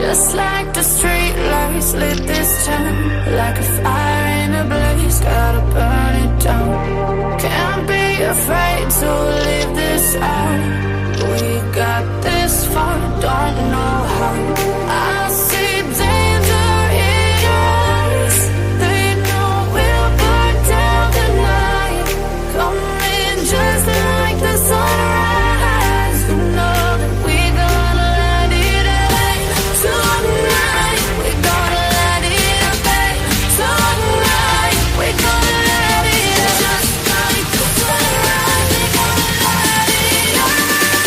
Just like the street lights lit this town, like a fire in a blaze, gotta burn it down. Can't be afraid to leave this out. We got this far, don't know how. I see danger in your eyes. They know we'll burn down the night. Coming just like the sunrise. You know that we're gonna light it up tonight. We're gonna light it up tonight. We're gonna light it up just like the sunrise. We're gonna light it up now.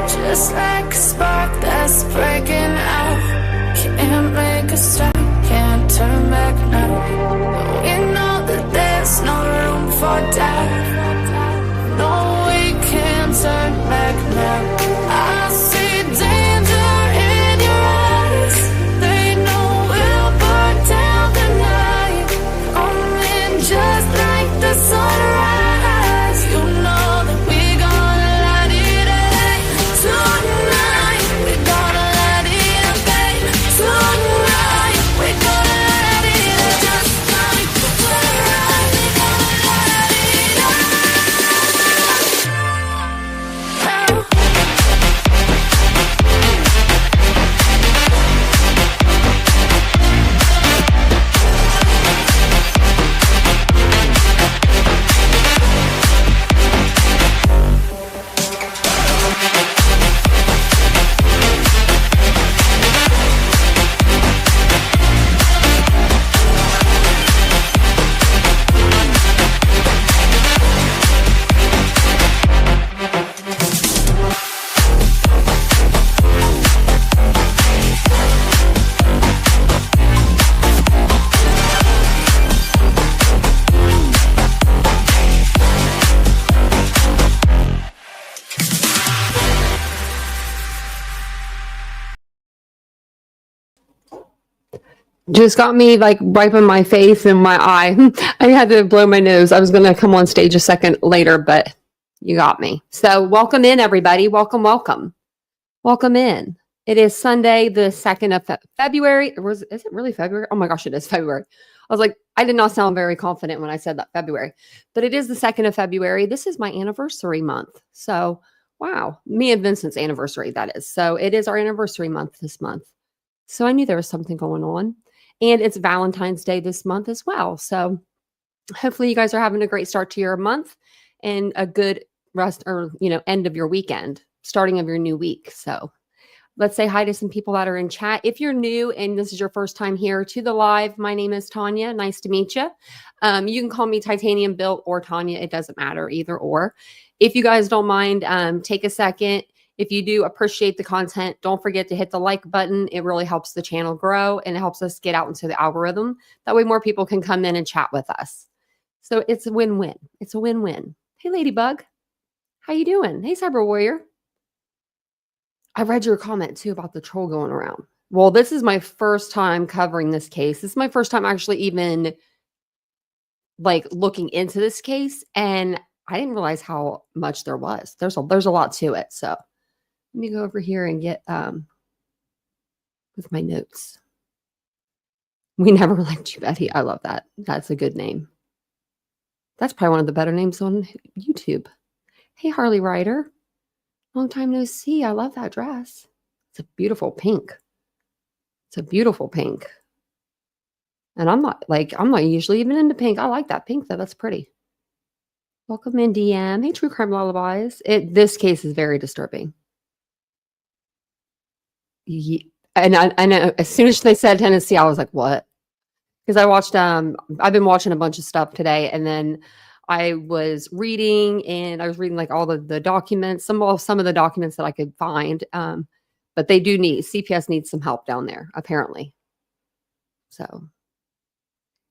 Just like a spark that's breaking out. Can't make a stop, can't turn back now. We know that there's no room for doubt. No, we can't turn back now. I see danger in your eyes. They know we'll burn down the night. Coming just like the sunrise. You know that we're gonna light it up tonight. We're gonna light it up tonight. We're gonna light it up just like the sunrise. We're gonna light it up now. Just got me like wiping my face and my eye. I had to blow my nose. I was going to come on stage a second later, but you got me. So welcome in, everybody. Welcome, welcome. Welcome in. It is Sunday, the 2nd of February. Is it really February? Oh my gosh, it is February. I was like, I did not sound very confident when I said that February, but it is the 2nd of February. This is my anniversary month. So, wow. Me and Vincent's anniversary, that is. So it is our anniversary month this month. So I knew there was something going on. And it's Valentine's Day this month as well. So hopefully you guys are having a great start to your month and a good rest or, end of your weekend, starting of your new week. So let's say hi to some people that are in chat. If you're new and this is your first time here to the live, my name is Tanya. Nice to meet you. You can call me TitaniumBuilt or Tanya. It doesn't matter, either or. If you guys don't mind, take a second. If you do appreciate the content, don't forget to hit the like button. It really helps the channel grow and it helps us get out into the algorithm. That way more people can come in and chat with us. So it's a win-win. It's a win-win. Hey, Ladybug. How you doing? Hey, Cyber Warrior. I read your comment too about the troll going around. Well, this is my first time covering this case. This is my first time actually even like looking into this case. And I didn't realize how much there was. There's a lot to it. So let me go over here and get with my notes. We never liked you, Betty. I love that. That's a good name. That's probably one of the better names on YouTube. Hey, Harley Ryder. Long time no see. I love that dress. It's a beautiful pink. It's a beautiful pink. And I'm not usually even into pink. I like that pink though. That's pretty. Welcome in, DM. Hey, True Crime Lullabies. This case is very disturbing. And I know as soon as they said Tennessee, I was like, what? because I watched I've been watching a bunch of stuff today, and then I was reading, and I was reading like all the documents, some of the documents that I could find. But they do need CPS needs some help down there, apparently. So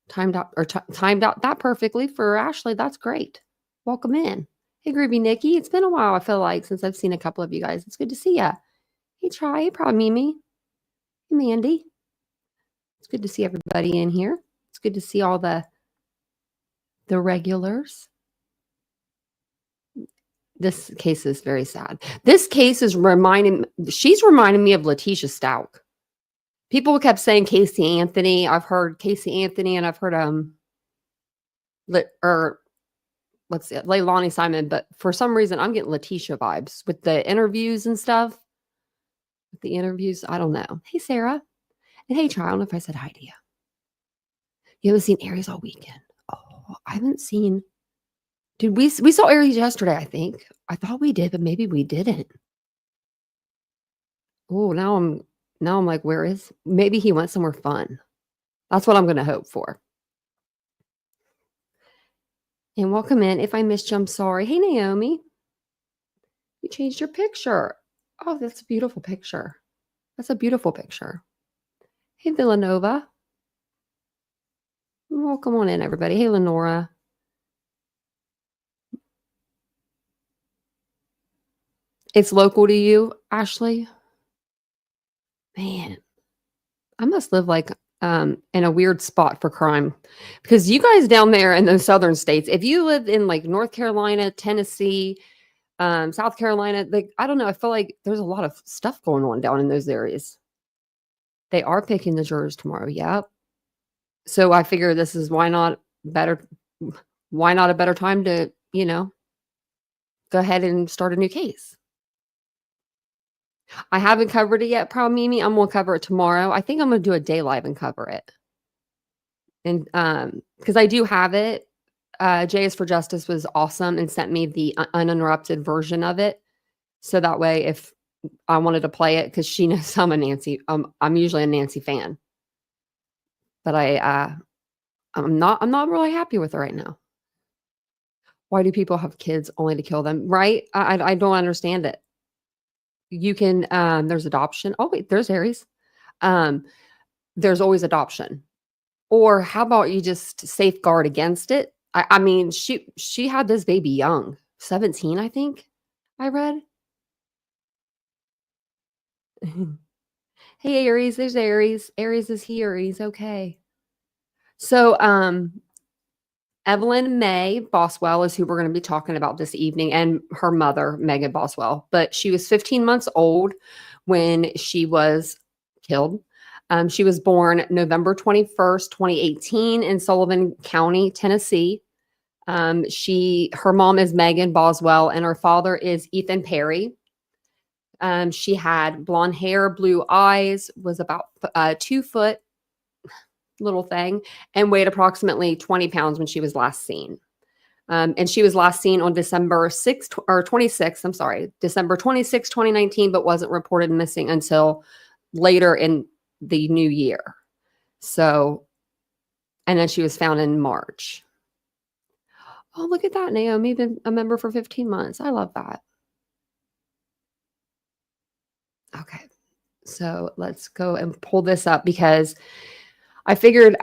timed out that perfectly for Ashley. That's great. Welcome in. Hey, Groovy Nikki. It's been a while, I feel like, since I've seen a couple of you guys. It's good to see ya. Hey, Try. Hey, Proud Mimi. Hey, Mandy. It's good to see everybody in here. It's good to see all the regulars. This case is very sad. This case is she's reminding me of Letitia Stout. People kept saying Casey Anthony. I've heard Casey Anthony, and I've heard Leilani Simon, but for some reason I'm getting Letitia vibes with the interviews and stuff. With the interviews, I don't know. Hey, Sarah. And hey, Try. I don't know if I said hi to you. You haven't seen Aries all weekend. Oh, I haven't seen. Dude, we saw Aries yesterday, I think. I thought we did, but maybe we didn't. Oh, now I'm like, where is? Maybe he went somewhere fun. That's what I'm going to hope for. And welcome in. If I missed you, I'm sorry. Hey, Naomi. You changed your picture. Oh, that's a beautiful picture. That's a beautiful picture. Hey, Villanova. Welcome on in, everybody. Hey, Lenora. It's local to you, Ashley? Man, I must live like in a weird spot for crime, because you guys down there in those southern states, if you live in like North Carolina, Tennessee, South Carolina, like, I don't know, I feel like there's a lot of stuff going on down in those areas. They are picking the jurors tomorrow. Yep. So I figure this is why not a better time to, go ahead and start a new case. I haven't covered it yet, Proud Mimi. I'm going to cover it tomorrow. I think I'm going to do a day live and cover it. And because I do have it. JS for Justice was awesome and sent me the uninterrupted version of it. So that way, if I wanted to play it, because she knows I'm a Nancy, I'm usually a Nancy fan. But I'm not really happy with her right now. Why do people have kids only to kill them? Right? I don't understand it. You can, there's adoption. Oh, wait, there's Aries. There's always adoption. Or how about you just safeguard against it? I mean, she had this baby young, 17, I think I read. Hey, Aries, there's Aries. Aries is here. He's okay. So, Evelyn May Boswell is who we're going to be talking about this evening, and her mother, Megan Boswell. But she was 15 months old when she was killed. She was born November 21st, 2018 in Sullivan County, Tennessee. Her mom is Megan Boswell, and her father is Ethan Perry. She had blonde hair, blue eyes, was about 2 foot, little thing, and weighed approximately 20 pounds when she was last seen. And she was last seen on December 26th, December 26, 2019, but wasn't reported missing until later in the new year. So, and then she was found in March. Oh, look at that, Naomi, been a member for 15 months. I love that. Okay, so let's go and pull this up, because I figured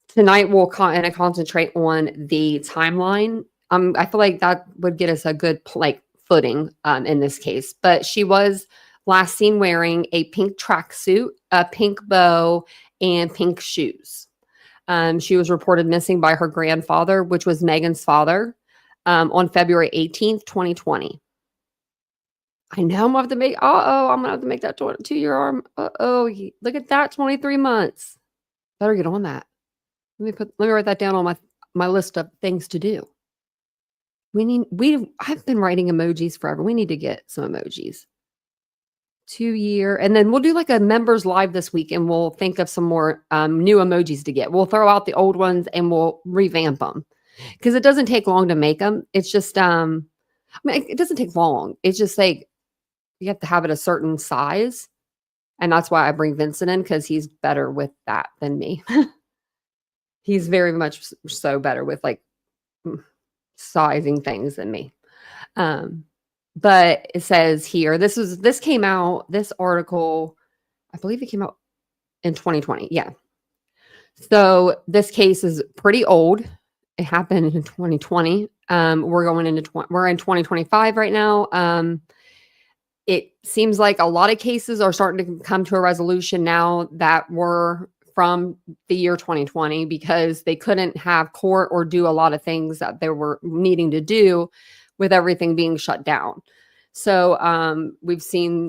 tonight we'll kind of concentrate on the timeline. I feel like that would get us a good footing in this case. But she was last seen wearing a pink tracksuit, a pink bow, and pink shoes. She was reported missing by her grandfather, which was Megan's father, on February 18th, 2020. I know I'm going to have to make that 2-year arm. Look at that, 23 months. Better get on that. Let me write that down on my list of things to do. I've been writing emojis forever. We need to get some emojis. 2-year, and then we'll do like a members live this week, and we'll think of some more new emojis to get. We'll throw out the old ones and we'll revamp them, because it doesn't take long to make them. It's just it doesn't take long. It's just like you have to have it a certain size, and that's why I bring Vincent in, because he's better with that than me. He's very much so better with like sizing things than me. But it says here, this came out, this article, I believe it came out in 2020. Yeah. So this case is pretty old. It happened in 2020. We're in 2025 right now. It seems like a lot of cases are starting to come to a resolution now that were from the year 2020 because they couldn't have court or do a lot of things that they were needing to do with everything being shut down. So we've seen,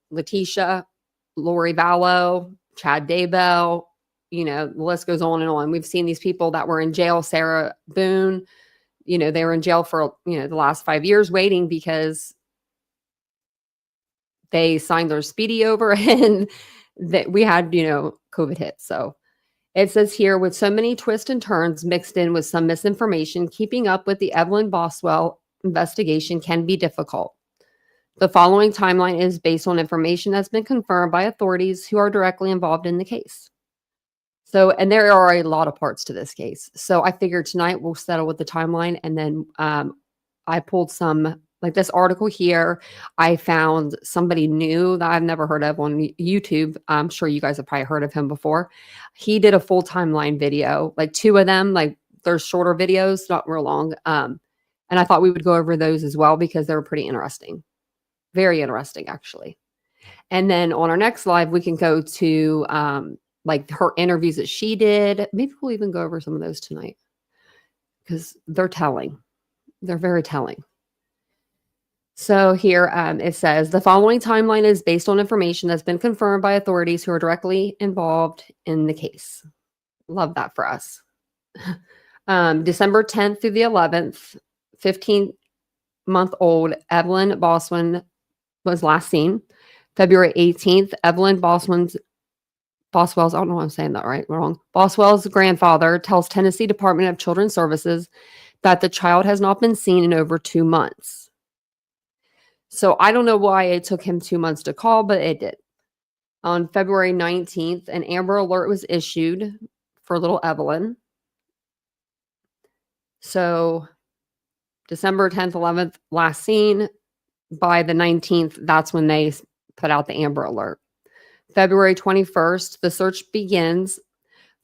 Letitia, Lori Vallow, Chad Daybell, the list goes on and on. We've seen these people that were in jail, Sarah Boone, they were in jail for, the last 5 years waiting because they signed their speedy over and that we had, COVID hit. So it says here, with so many twists and turns mixed in with some misinformation, keeping up with the Evelyn Boswell investigation can be difficult. The following timeline is based on information that's been confirmed by authorities who are directly involved in the case. So, and there are a lot of parts to this case. So I figured tonight we'll settle with the timeline. And then I pulled some, like this article here, I found somebody new that I've never heard of on YouTube. I'm sure you guys have probably heard of him before. He did a full timeline video, like 2 of them, like they're shorter videos, not real long. And I thought we would go over those as well because they were pretty interesting. Very interesting, actually. And then on our next live, we can go to like her interviews that she did. Maybe we'll even go over some of those tonight because they're telling. They're very telling. So here it says, the following timeline is based on information that's been confirmed by authorities who are directly involved in the case. Love that for us. December 10th through the 11th, 15-month-old Evelyn Boswell was last seen. February 18th, Evelyn Boswell's, I don't know why I'm saying that right, wrong. Boswell's grandfather tells Tennessee Department of Children's Services that the child has not been seen in over 2 months. So I don't know why it took him 2 months to call, but it did. On February 19th, an Amber Alert was issued for little Evelyn. So December 10th, 11th, last seen. By the 19th, that's when they put out the Amber Alert. February 21st, the search begins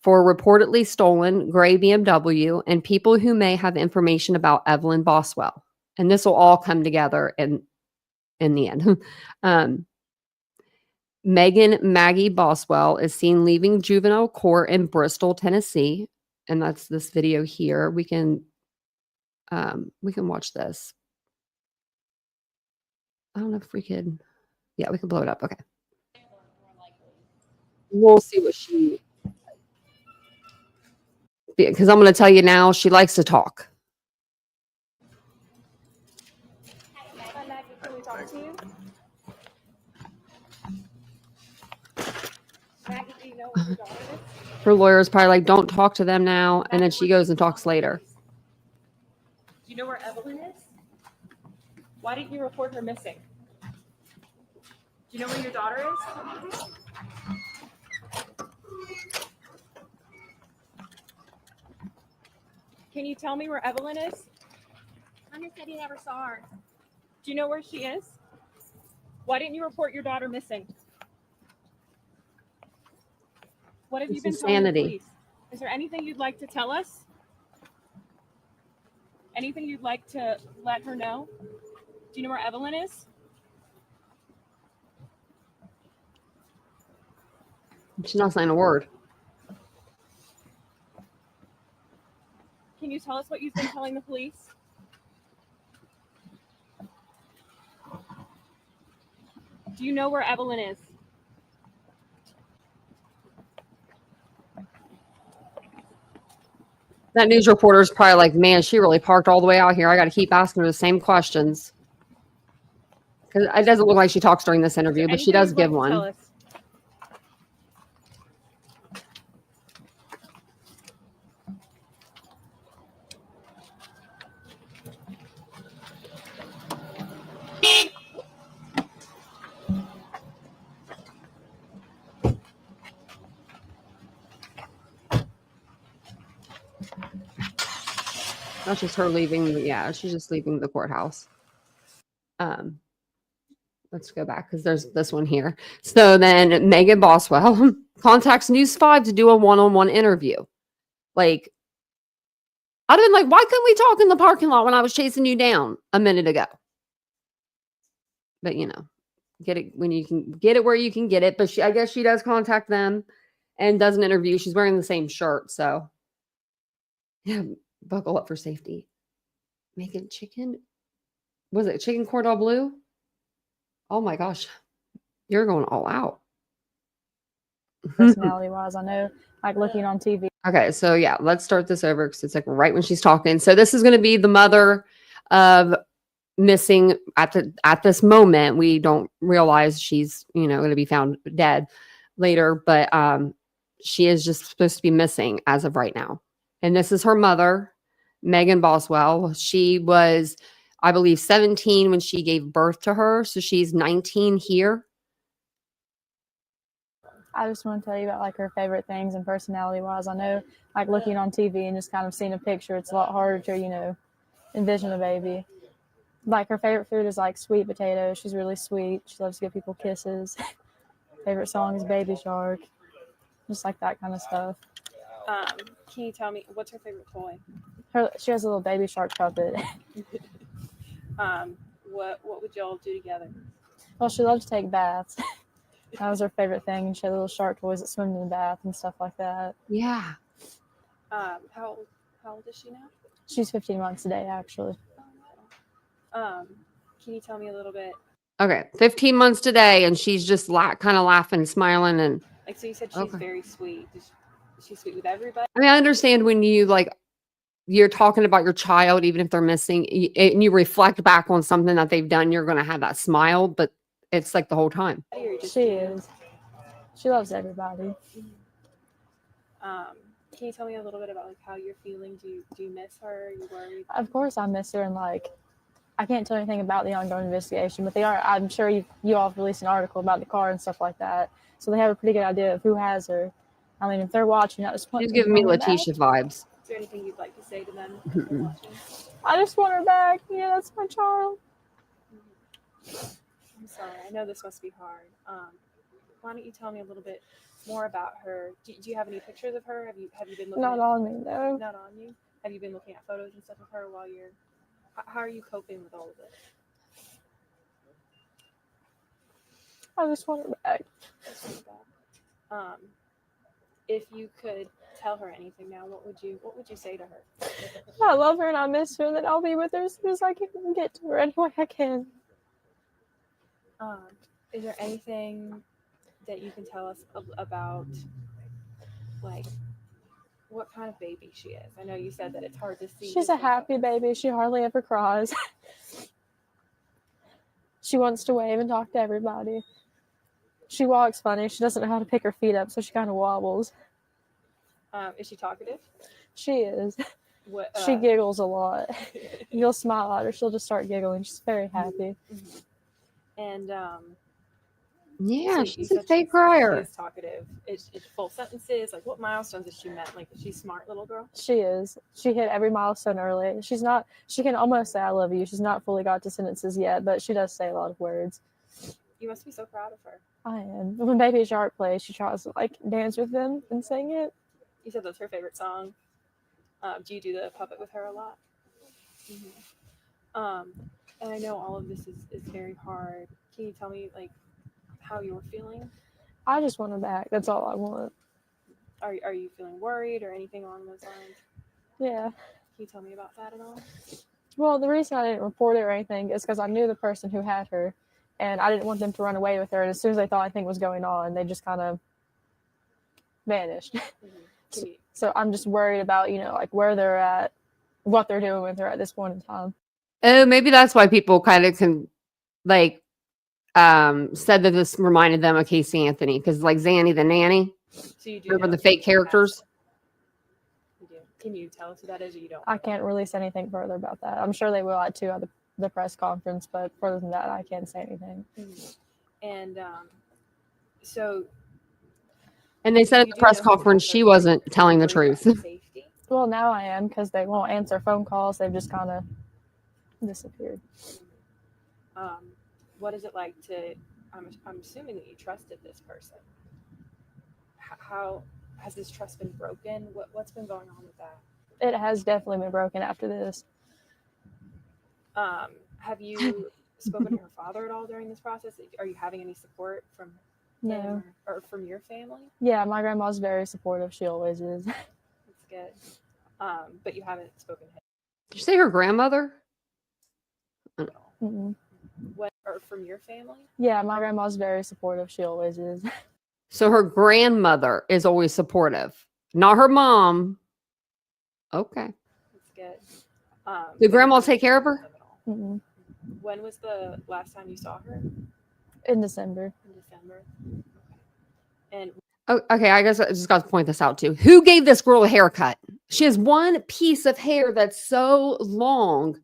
for reportedly stolen gray BMW and people who may have information about Evelyn Boswell. And this will all come together in the end. Megan Maggie Boswell is seen leaving juvenile court in Bristol, Tennessee. And that's this video here. We can watch this. I don't know if we could. Yeah, we can blow it up. Okay. We'll see what she, because I'm going to tell you now, she likes to talk. Hi, Maggie, can we talk to you? Maggie, do you know where your daughter is? Her lawyer's probably like, don't talk to them now. And then she goes and talks later. Do you know where Evelyn is? Why didn't you report her missing? Do you know where your daughter is? Can you tell me where Evelyn is? Hunter said he never saw her. Do you know where she is? Why didn't you report your daughter missing? What have you been telling the police? Is there anything you'd like to tell us? Anything you'd like to let her know? Do you know where Evelyn is? She's not saying a word. Can you tell us what you've been telling the police? Do you know where Evelyn is? That news reporter is probably like, man, she really parked all the way out here. I got to keep asking her the same questions. Because it doesn't look like she talks during this interview, but she does give one. That's just her leaving. Yeah, she's just leaving the courthouse. Let's go back because there's this one here. So then Megan Boswell contacts News 5 to do a one-on-one interview. Like, I'd have been like, why couldn't we talk in the parking lot when I was chasing you down a minute ago? But, get it when you can get it where you can get it. But I guess she does contact them and does an interview. She's wearing the same shirt. So, yeah, buckle up for safety. Making chicken. Was it chicken cordon bleu? Oh my gosh. You're going all out. Personality wise, I know, like looking on TV. Okay, so yeah, let's start this over because it's like right when she's talking. So this is going to be the mother of missing at this moment. We don't realize she's going to be found dead later, but she is just supposed to be missing as of right now. And this is her mother, Megan Boswell. She was, I believe, 17 when she gave birth to her, so she's 19 here. I just want to tell you about like her favorite things and personality wise. I know, like looking on TV and just kind of seeing a picture, it's a lot harder to envision a baby. Like her favorite food is like sweet potatoes. She's really sweet. She loves to give people kisses. Favorite song is Baby Shark. Just like that kind of stuff. Can you tell me what's her favorite toy? She has a little Baby Shark puppet. What would y'all do together? Well, she loves to take baths. That was her favorite thing. And she had little shark toys that swim in the bath and stuff like that. Yeah. How old is she now? She's 15 months today, actually. Can you tell me a little bit? Okay, 15 months today, and she's just kind of laughing, smiling, and like. So you said she's very sweet. Is she sweet with everybody? I mean, I understand when you're talking about your child, even if they're missing, and you reflect back on something that they've done, you're going to have that smile, but it's like the whole time. She is. She loves everybody. Can you tell me a little bit about like how you're feeling? Do you miss her? Are you worried? Of course I miss her, and like I can't tell anything about the ongoing investigation, but I'm sure you all have released an article about the car and stuff like that. So they have a pretty good idea of who has her. I mean, if they're watching at this point. She's giving me Letitia vibes. Is there anything you'd like to say to them? I just want her back. Yeah, that's my child. I'm sorry. I know this must be hard. Why don't you tell me a little bit more about her? Do you have any pictures of her? Have you been looking? Not on me, no. Not on you. Have you been looking at photos and stuff of her while you're? How are you coping with all of it? I just want her back. If you could tell her anything now, what would you say to her? I love her and I miss her, and that I'll be with her as soon as I can get to her any way I can. Is there anything that you can tell us about, like, what kind of baby she is? I know you said that it's hard to see. She's a happy baby. She hardly ever cries. She wants to wave and talk to everybody. She walks funny. She doesn't know how to pick her feet up, so she kind of wobbles. Is she talkative? She is. What, she giggles a lot. You'll smile at her, she'll just start giggling. She's very happy. Mm-hmm. And yeah, so she's a fake crier. She's talkative. Is full sentences? Like, what milestones has she met? Like, is she a smart little girl? She is. She hit every milestone early. She can almost say I love you. She's not fully got to sentences yet, but she does say a lot of words. You must be so proud of her. I am. When Baby Shark plays, she tries to like dance with them and sing it. You said that's her favorite song. Do you do the puppet with her a lot? Mm-hmm. And I know all of this is very hard. Can you tell me like how you're feeling? I just want her back. That's all I want. Are you feeling worried or anything along those lines? Yeah. Can you tell me about that at all? Well, the reason I didn't report it or anything is because I knew the person who had her, and I didn't want them to run away with her. And as soon as they thought anything was going on, they just kind of vanished. Mm-hmm. So I'm just worried about, like where they're at, what they're doing with her at this point in time. Oh, maybe that's why people kind of can said that this reminded them of Casey Anthony, because like Zanny the nanny. So you do remember the fake characters? You do. Can you tell us who that is, or you don't? I can't release anything further about that. I'm sure they will at the press conference, but further than that, I can't say anything. Mm-hmm. And so. And they said at the press conference she wasn't telling the truth. Well, now I am because they won't answer phone calls. They've just kind of disappeared. What is it like to? I'm assuming that you trusted this person. How has this trust been broken? What's been going on with that? It has definitely been broken after this. Have you spoken to her father at all during this process? Are you having any support from him or from your family? Yeah, my grandma's very supportive. She always is. That's good. But you haven't spoken to him. Did you say her grandmother? Mm-mm. Or from your family? Yeah, my grandma's very supportive. She always is. So her grandmother is always supportive, not her mom. Okay. That's good. Did grandma take care of her? Mm-mm. When was the last time you saw her? In December. In December. Okay. And Oh, okay, I guess I just got to point this out too. Who gave this girl a haircut? She has one piece of hair that's so long,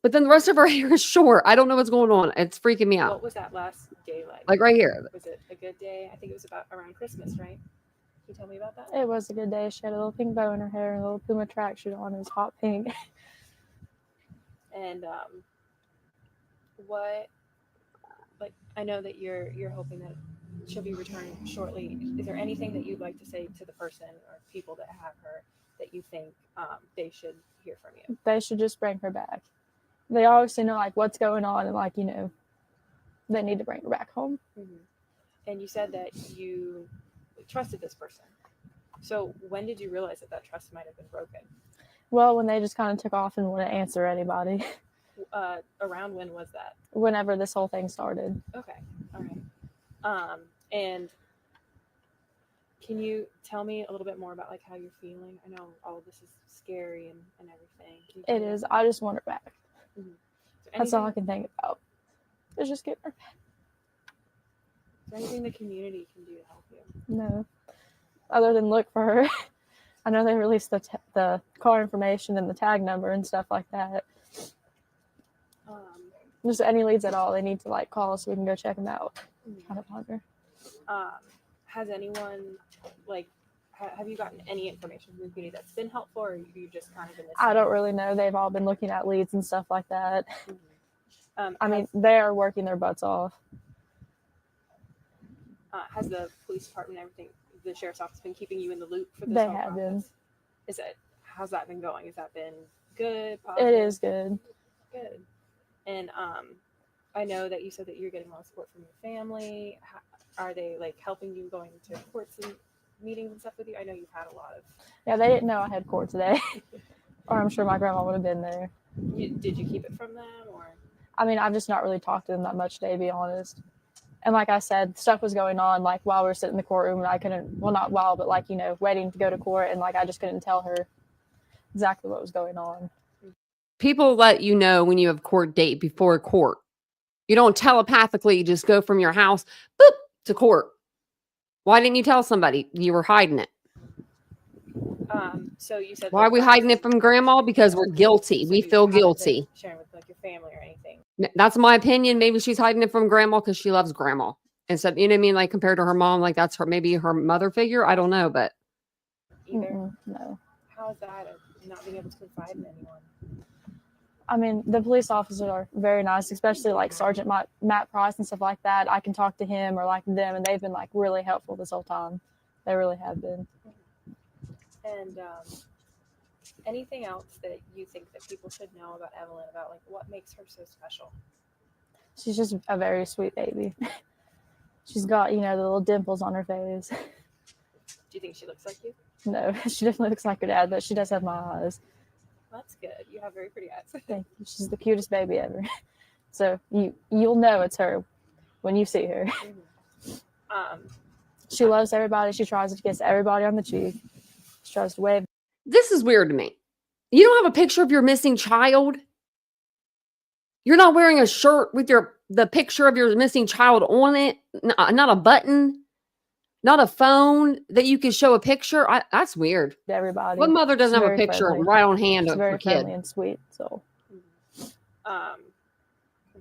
but then the rest of her hair is short. I don't know what's going on. It's freaking me out. what was that last day like? Like right here. Was it a good day? I think it was about around Christmas, right? Can you tell me about that? It was a good day. She had a little pink bow in her hair and a little Puma tracksuit on. It was hot pink. And what, like, I know that you're hoping that she'll be returned shortly. Is there anything that you'd like to say to the person or people that have her that you think they should hear from you? They should just bring her back. They obviously know like what's going on and like, you know, they need to bring her back home. Mm-hmm. And you said that you trusted this person. So when did you realize that trust might have been broken? Well, when they just kind of took off and wouldn't answer anybody. Around when was that? Whenever this whole thing started. Okay. All right. And can you tell me a little bit more about like how you're feeling? I know all of this is scary and everything. It is. I just want her back. Mm-hmm. That's all I can think about. Is just get her back. Is there anything the community can do to help you? No. Other than look for her. I know they released the car information and the tag number and stuff like that. Just any leads at all, they need to like call us so we can go check them out. Try to find her. Has anyone like have you gotten any information from the community that's been helpful, or you just kind of been listening? I don't really know. They've all been looking at leads and stuff like that. Mm-hmm. I mean, they are working their butts off. Has the police department and everything, the sheriff's office, been keeping you in the loop for this They whole have process? been. How's that been going? Has that been good? Positive? It is good. Good. And I know that you said that you're getting a lot of support from your family. Are they like helping you going to courts and meetings and stuff with you? I know you've had a lot of. Yeah, they didn't know I had court today, or I'm sure my grandma would have been there. Did you keep it from them, or? I mean, I've just not really talked to them that much today, to be honest. And like I said, stuff was going on like while we were sitting in the courtroom, and I couldn't. Well, not while, but like, you know, waiting to go to court, and like I just couldn't tell her exactly what was going on. People let you know when you have court date before court. You don't telepathically just go from your house, boop, to court. Why didn't you tell somebody? You were hiding it. So you said. Why are we hiding it from grandma? Because we're guilty. So we you feel haven't guilty. been sharing with like your family or anything. That's my opinion. Maybe she's hiding it from grandma because she loves grandma. Instead, you know what I mean? Like compared to her mom, like that's her, maybe her mother figure. I don't know, but. Either. No. How is that of not being able to confide in anyone? I mean, the police officers are very nice, especially like Sergeant Matt Price and stuff like that. I can talk to him or like them, and they've been like really helpful this whole time. They really have been. And anything else that you think that people should know about Evelyn, about like what makes her so special? She's just a very sweet baby. She's got, you know, the little dimples on her face. Do you think she looks like you? No, she definitely looks like her dad, but she does have my eyes. That's good. You have very pretty eyes. Thank you. She's the cutest baby ever. So you'll know it's her when you see her. Mm-hmm. She loves everybody. She tries to kiss everybody on the cheek. She tries to wave. This is weird to me. You don't have a picture of your missing child. You're not wearing a shirt with the picture of your missing child on it. Not a button. Not a phone that you can show a picture. That's weird. To everybody. What mother doesn't She's have a very picture friendly. right on hand She's of very her kid? friendly and sweet. So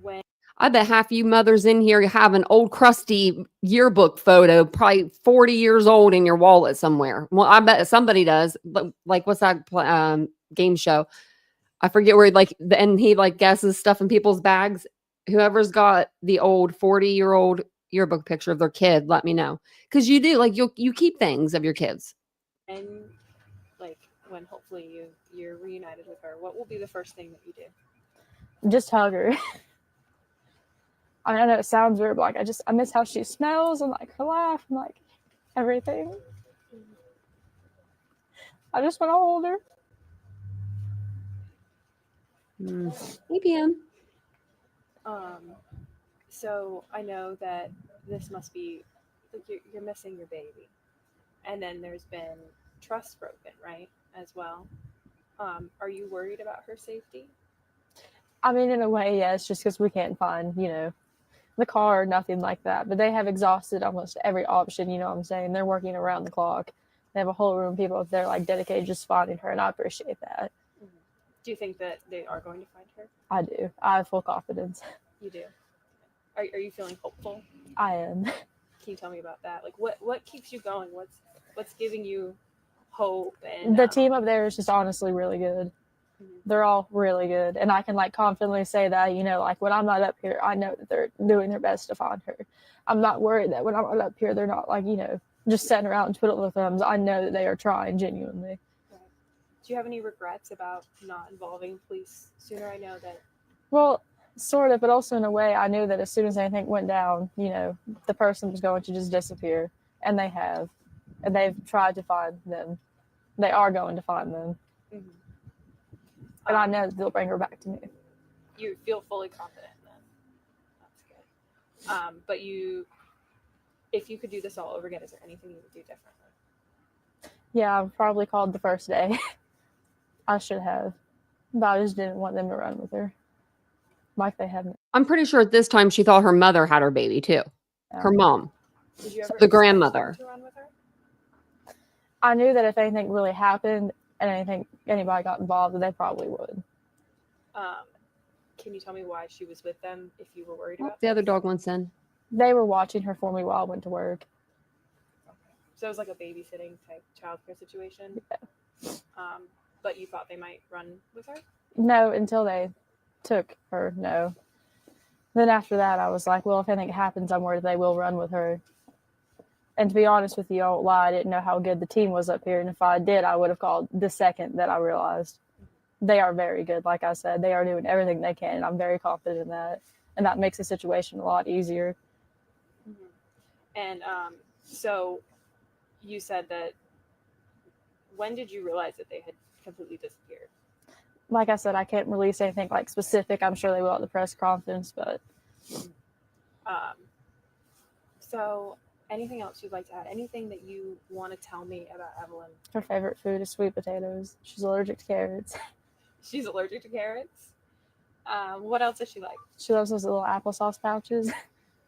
when I bet half you mothers in here have an old crusty yearbook photo, probably 40 years old in your wallet somewhere. Well, I bet somebody does. Like, what's that game show? I forget where and he like guesses stuff in people's bags. Whoever's got the old 40-year-old yearbook picture of their kid, let me know. Because you do, like, you keep things of your kids. And like when hopefully you're reunited with her, what will be the first thing that you do? Just hug her. I mean, I know it sounds weird, but like I miss how she smells and like her laugh and like everything. I just want to hold her. Hey, PM. So I know that this must be like you're missing your baby, and then there's been trust broken, right, as well. Are you worried about her safety? I mean, in a way, yes, just because we can't find, the car or nothing like that. But they have exhausted almost every option, you know what I'm saying? They're working around the clock. They have a whole room of people up there like dedicated just finding her, and I appreciate that. Mm-hmm. Do you think that they are going to find her? I do. I have full confidence. You do. Are you feeling hopeful? I am. Can you tell me about that? Like what keeps you going? What's giving you hope? And the team up there is just honestly really good. They're all really good, and I can like confidently say that, like when I'm not up here, I know that they're doing their best to find her. I'm not worried that when I'm not up here, they're not like, just sitting around twiddling their thumbs. I know that they are trying genuinely. Right. Do you have any regrets about not involving police sooner? I know that. Well, sort of, but also in a way, I knew that as soon as anything went down, the person was going to just disappear, and they have, and they've tried to find them. They are going to find them. Mm-hmm. And I know they'll bring her back to me. You feel fully confident then. That's good. But if you could do this all over again, is there anything you would do differently? Yeah, I probably called the first day. I should have. But I just didn't want them to run with her. Like they haven't. I'm pretty sure at this time she thought her mother had her baby too. Her mom. Did you ever the grandmother. to run with her? I knew that if anything really happened and anybody got involved, they probably would. Can you tell me why she was with them if you were worried about the this? other dog wants in? They were watching her for me while I went to work. Okay. So it was like a babysitting type childcare situation? Yeah. But you thought they might run with her? No, until they took her, no. Then after that, I was like, well, if anything happens, I'm worried they will run with her. And to be honest with you, I won't lie, I didn't know how good the team was up here. And if I did, I would have called the second that I realized. They are very good. Like I said, they are doing everything they can. And I'm very confident in that. And that makes the situation a lot easier. Mm-hmm. And so you said that, when did you realize that they had completely disappeared? Like I said, I can't release anything like specific. I'm sure they will at the press conference, but. So anything else you'd like to add? Anything that you want to tell me about Evelyn? Her favorite food is sweet potatoes. She's allergic to carrots. She's allergic to carrots? What else does she like? She loves those little applesauce pouches.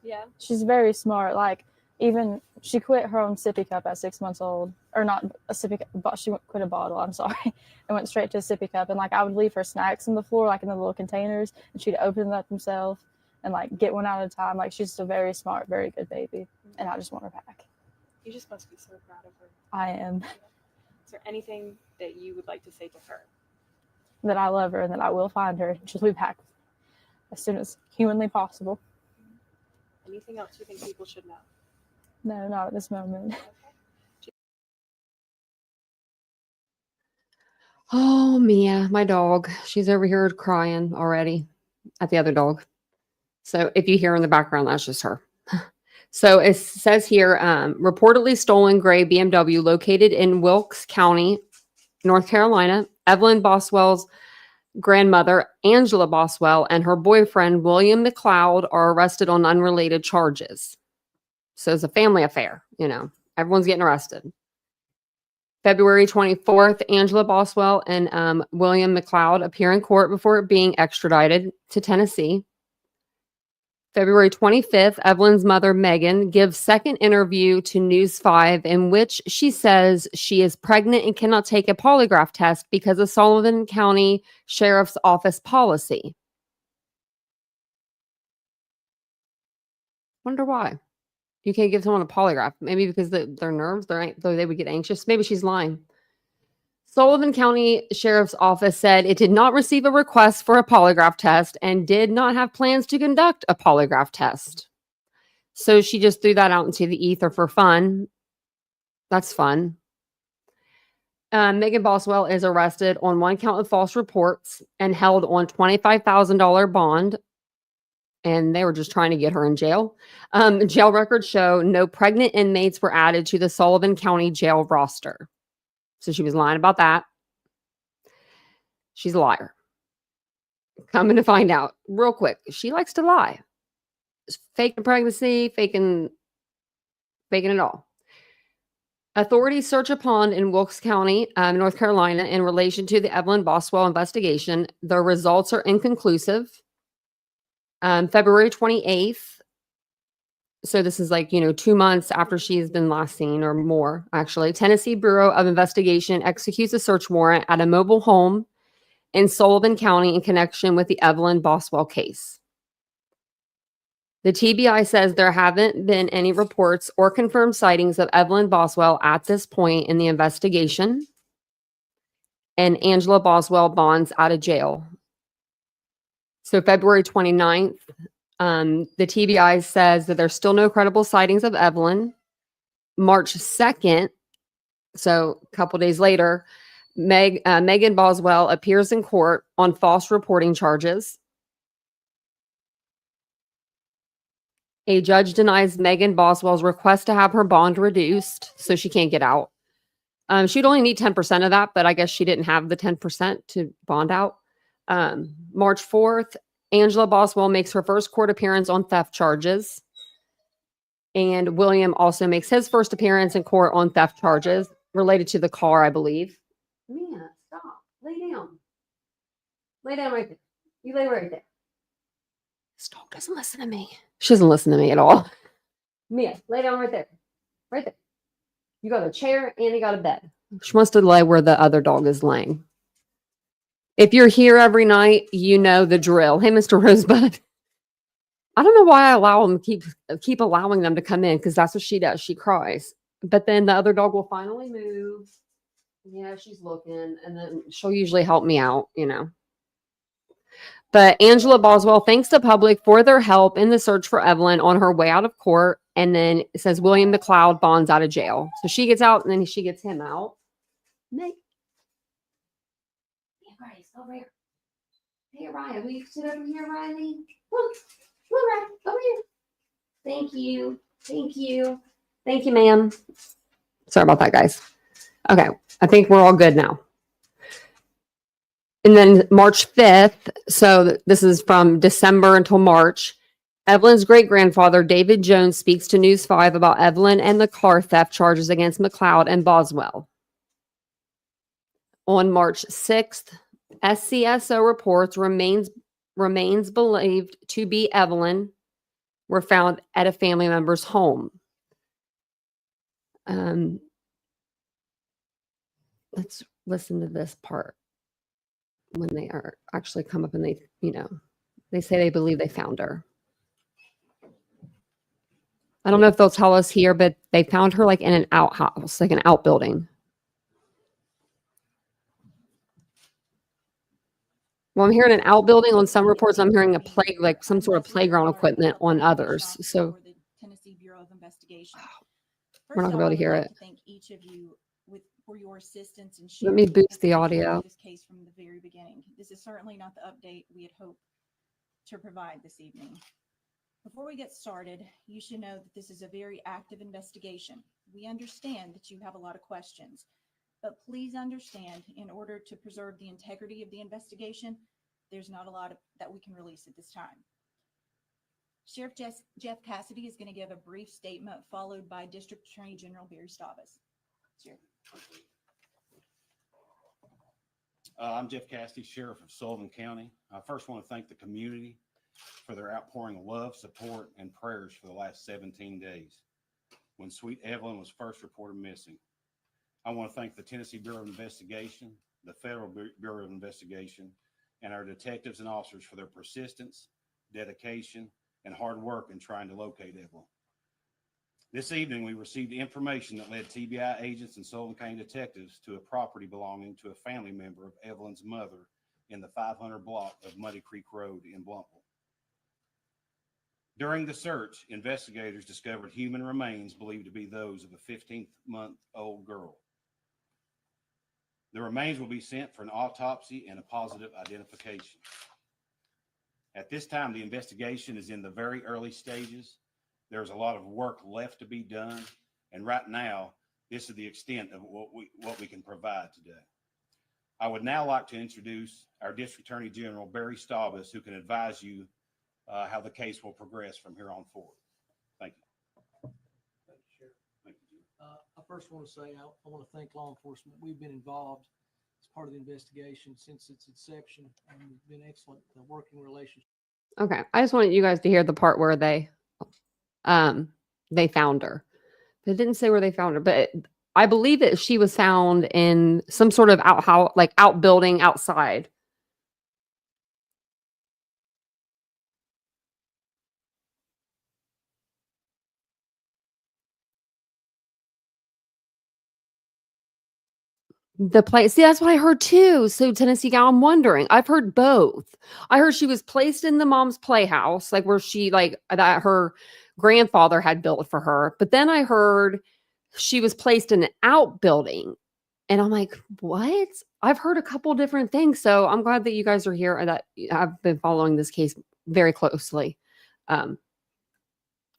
Yeah. She's very smart. Like, even she quit her own sippy cup at 6 months old. Or not a sippy cup, but she quit a bottle, I'm sorry. And went straight to a sippy cup. And like, I would leave her snacks on the floor, like in the little containers, and she'd open them up herself and like get one at a time. Like, she's just a very smart, very good baby. And I just want her back. You just must be so proud of her. I am. Is there anything that you would like to say to her? That I love her and that I will find her. She'll be back as soon as humanly possible. Anything else you think people should know? No, not at this moment. Okay. Oh, Mia, my dog. She's over here crying already at the other dog. So if you hear in the background, that's just her. So it says here, reportedly stolen gray BMW located in Wilkes County, North Carolina. Evelyn Boswell's grandmother, Angela Boswell, and her boyfriend, William McLeod, are arrested on unrelated charges. So it's a family affair, everyone's getting arrested. February 24th, Angela Boswell and William McLeod appear in court before being extradited to Tennessee. February 25th, Evelyn's mother, Megan, gives second interview to News 5 in which she says she is pregnant and cannot take a polygraph test because of Sullivan County Sheriff's Office policy. Wonder why. You can't give someone a polygraph. Maybe because their nerves, they would get anxious. Maybe she's lying. Sullivan County Sheriff's Office said it did not receive a request for a polygraph test and did not have plans to conduct a polygraph test. So she just threw that out into the ether for fun. That's fun. Megan Boswell is arrested on one count of false reports and held on $25,000 bond. And they were just trying to get her in jail. Jail records show no pregnant inmates were added to the Sullivan County jail roster. So she was lying about that. She's a liar. Coming to find out real quick, she likes to lie. Faking pregnancy, faking it all. Authorities search a pond in Wilkes County, North Carolina, in relation to the Evelyn Boswell investigation. The results are inconclusive. February 28th. So this is 2 months after she's been last seen, or more, actually. Tennessee Bureau of Investigation executes a search warrant at a mobile home in Sullivan County in connection with the Evelyn Boswell case. The TBI says there haven't been any reports or confirmed sightings of Evelyn Boswell at this point in the investigation. And Angela Boswell bonds out of jail. So February 29th, the TBI says that there's still no credible sightings of Evelyn. March 2nd, so a couple days later, Megan Boswell appears in court on false reporting charges. A judge denies Megan Boswell's request to have her bond reduced, so she can't get out. She'd only need 10% of that, but I guess she didn't have the 10% to bond out. March 4th, Angela Boswell makes her first court appearance on theft charges. And William also makes his first appearance in court on theft charges related to the car, I believe. Mia, stop. Lay down. Lay down right there. You lay right there. This dog doesn't listen to me. She doesn't listen to me at all. Mia, lay down right there. Right there. You got a chair and you got a bed. She wants to lay where the other dog is laying. If you're here every night, you know the drill. Hey, Mr. Rosebud. I don't know why I allow them keep allowing them to come in, because that's what she does. She cries. But then the other dog will finally move. Yeah, she's looking, and then she'll usually help me out, But Angela Boswell thanks the public for their help in the search for Evelyn on her way out of court. And then it says William the Cloud bonds out of jail. So she gets out and then she gets him out. Nick. Yeah, Riley, over here. Hey, Ryan, will you sit over here, Riley? Come on, Ryan, over here. Thank you. Thank you. Thank you, ma'am. Sorry about that, guys. Okay, I think we're all good now. And then March 5th, so this is from December until March, Evelyn's great-grandfather, David Jones, speaks to News 5 about Evelyn and the car theft charges against McLeod and Boswell. On March 6th, SCSO reports remains believed to be Evelyn were found at a family member's home. Let's listen to this part. When they are actually come up and they say they believe they found her. I don't know if they'll tell us here, but they found her in an outhouse, an outbuilding. Well, I'm hearing an outbuilding on some reports. I'm hearing some sort of playground equipment on others. So the Tennessee Bureau of Investigation. We're not gonna be able to hear it. Thank each of you for your assistance in Let me sharing boost the audio. this case from the very beginning. This is certainly not the update we had hoped to provide this evening. Before we get started, you should know that this is a very active investigation. We understand that you have a lot of questions, but please understand, in order to preserve the integrity of the investigation, there's not a lot that we can release at this time. Sheriff Jeff Cassidy is going to give a brief statement, followed by District Attorney General Barry Stavas. Sheriff. I'm Jeff Cassidy, Sheriff of Sullivan County. I first want to thank the community for their outpouring of love, support, and prayers for the last 17 days when sweet Evelyn was first reported missing. I want to thank the Tennessee Bureau of Investigation, the Federal Bureau of Investigation, and our detectives and officers for their persistence, dedication, and hard work in trying to locate Evelyn. This evening, we received information that led TBI agents and Sullivan County detectives to a property belonging to a family member of Evelyn's mother in the 500 block of Muddy Creek Road in Blumpville. During the search, investigators discovered human remains believed to be those of a 15-month-old girl. The remains will be sent for an autopsy and a positive identification. At this time, the investigation is in the very early stages. There's a lot of work left to be done, and right now, this is the extent of what we can provide today. I would now like to introduce our District Attorney General, Barry Staubus, who can advise you how the case will progress from here on forward. Thank you. Thank you, Sheriff. Thank you, Jim. I first want to say I want to thank law enforcement. We've been involved as part of the investigation since its inception, and it's been excellent working relationship. Okay. I just wanted you guys to hear the part where they found her. But it didn't say where they found her, but I believe that she was found in some sort of outbuilding outside. The place, see, that's what I heard too. So Tennessee gal, I'm wondering. I've heard both. I heard she was placed in the mom's playhouse, like where she that her grandfather had built for her. But then I heard she was placed in an outbuilding, and I'm like, what? I've heard a couple different things. So I'm glad that you guys are here and that I've been following this case very closely. Because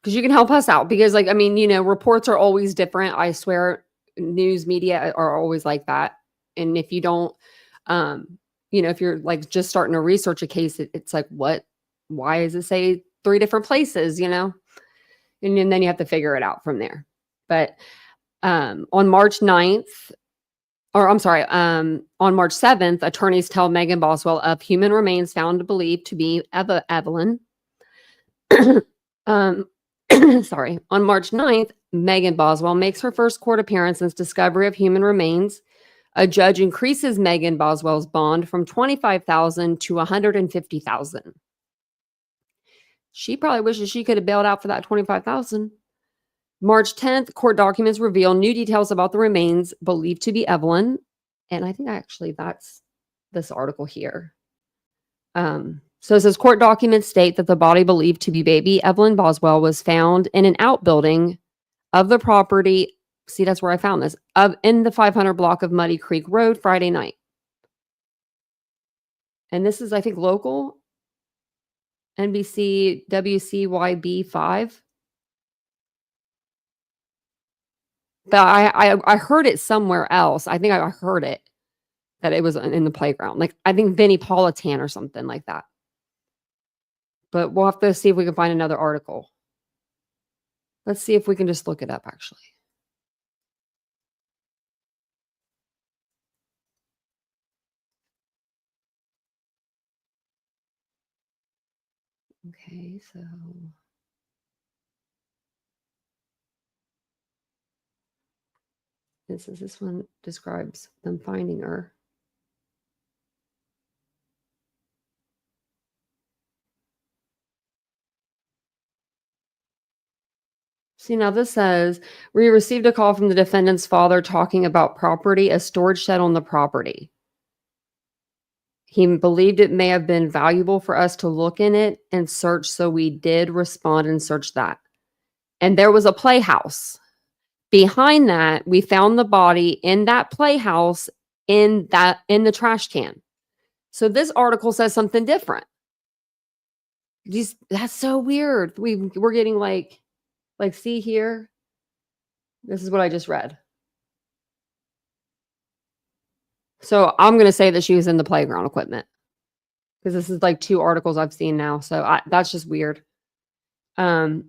you can help us out. Because reports are always different. I swear. News media are always like that. And if you don't, if you're like just starting to research a case, it's like, why does it say 3 different places, and then you have to figure it out from there. But on March 7th, attorneys tell Megan Boswell of human remains found believed to be Evelyn. Sorry. On March 9th, Megan Boswell makes her first court appearance since discovery of human remains. A judge increases Megan Boswell's bond from $25,000 to $150,000. She probably wishes she could have bailed out for that $25,000. March 10th, court documents reveal new details about the remains believed to be Evelyn. And I think that's this article here. So it says court documents state that the body believed to be baby Evelyn Boswell was found in an outbuilding of the property. See, that's where I found this in the 500 block of Muddy Creek Road Friday night. And this is, I think, local NBC WCYB 5. But I heard it somewhere else. I think I heard it that it was in the playground. Like, I think Vinnie Politan or something like that. But we'll have to see if we can find another article. Let's see if we can just look it up, actually. Okay, so this one describes them finding her. See, now this says, we received a call from the defendant's father talking about property, a storage shed on the property. He believed it may have been valuable for us to look in it and search, so we did respond and search that. And there was a playhouse. Behind that, we found the body in that playhouse in the trash can. So this article says something different. That's so weird. We're getting like, see here, this is what I just read. So I'm going to say that she was in the playground equipment because this is like 2 articles I've seen now. So that's just weird. March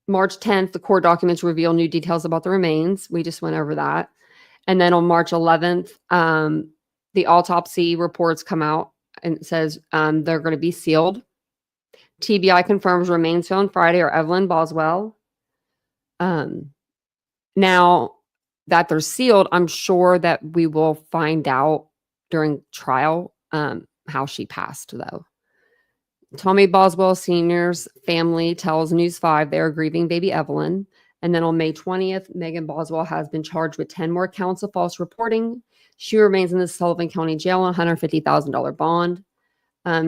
10th, the court documents reveal new details about the remains. We just went over that. And then on March 11th, the autopsy reports come out and it says they're going to be sealed. TBI confirms remains found Friday are Evelyn Boswell. Now that they're sealed, I'm sure that we will find out during trial how she passed, though. Tommy Boswell Sr.'s family tells News 5 they are grieving baby Evelyn. And then on May 20th, Megan Boswell has been charged with 10 more counts of false reporting. She remains in the Sullivan County Jail on a $150,000 bond.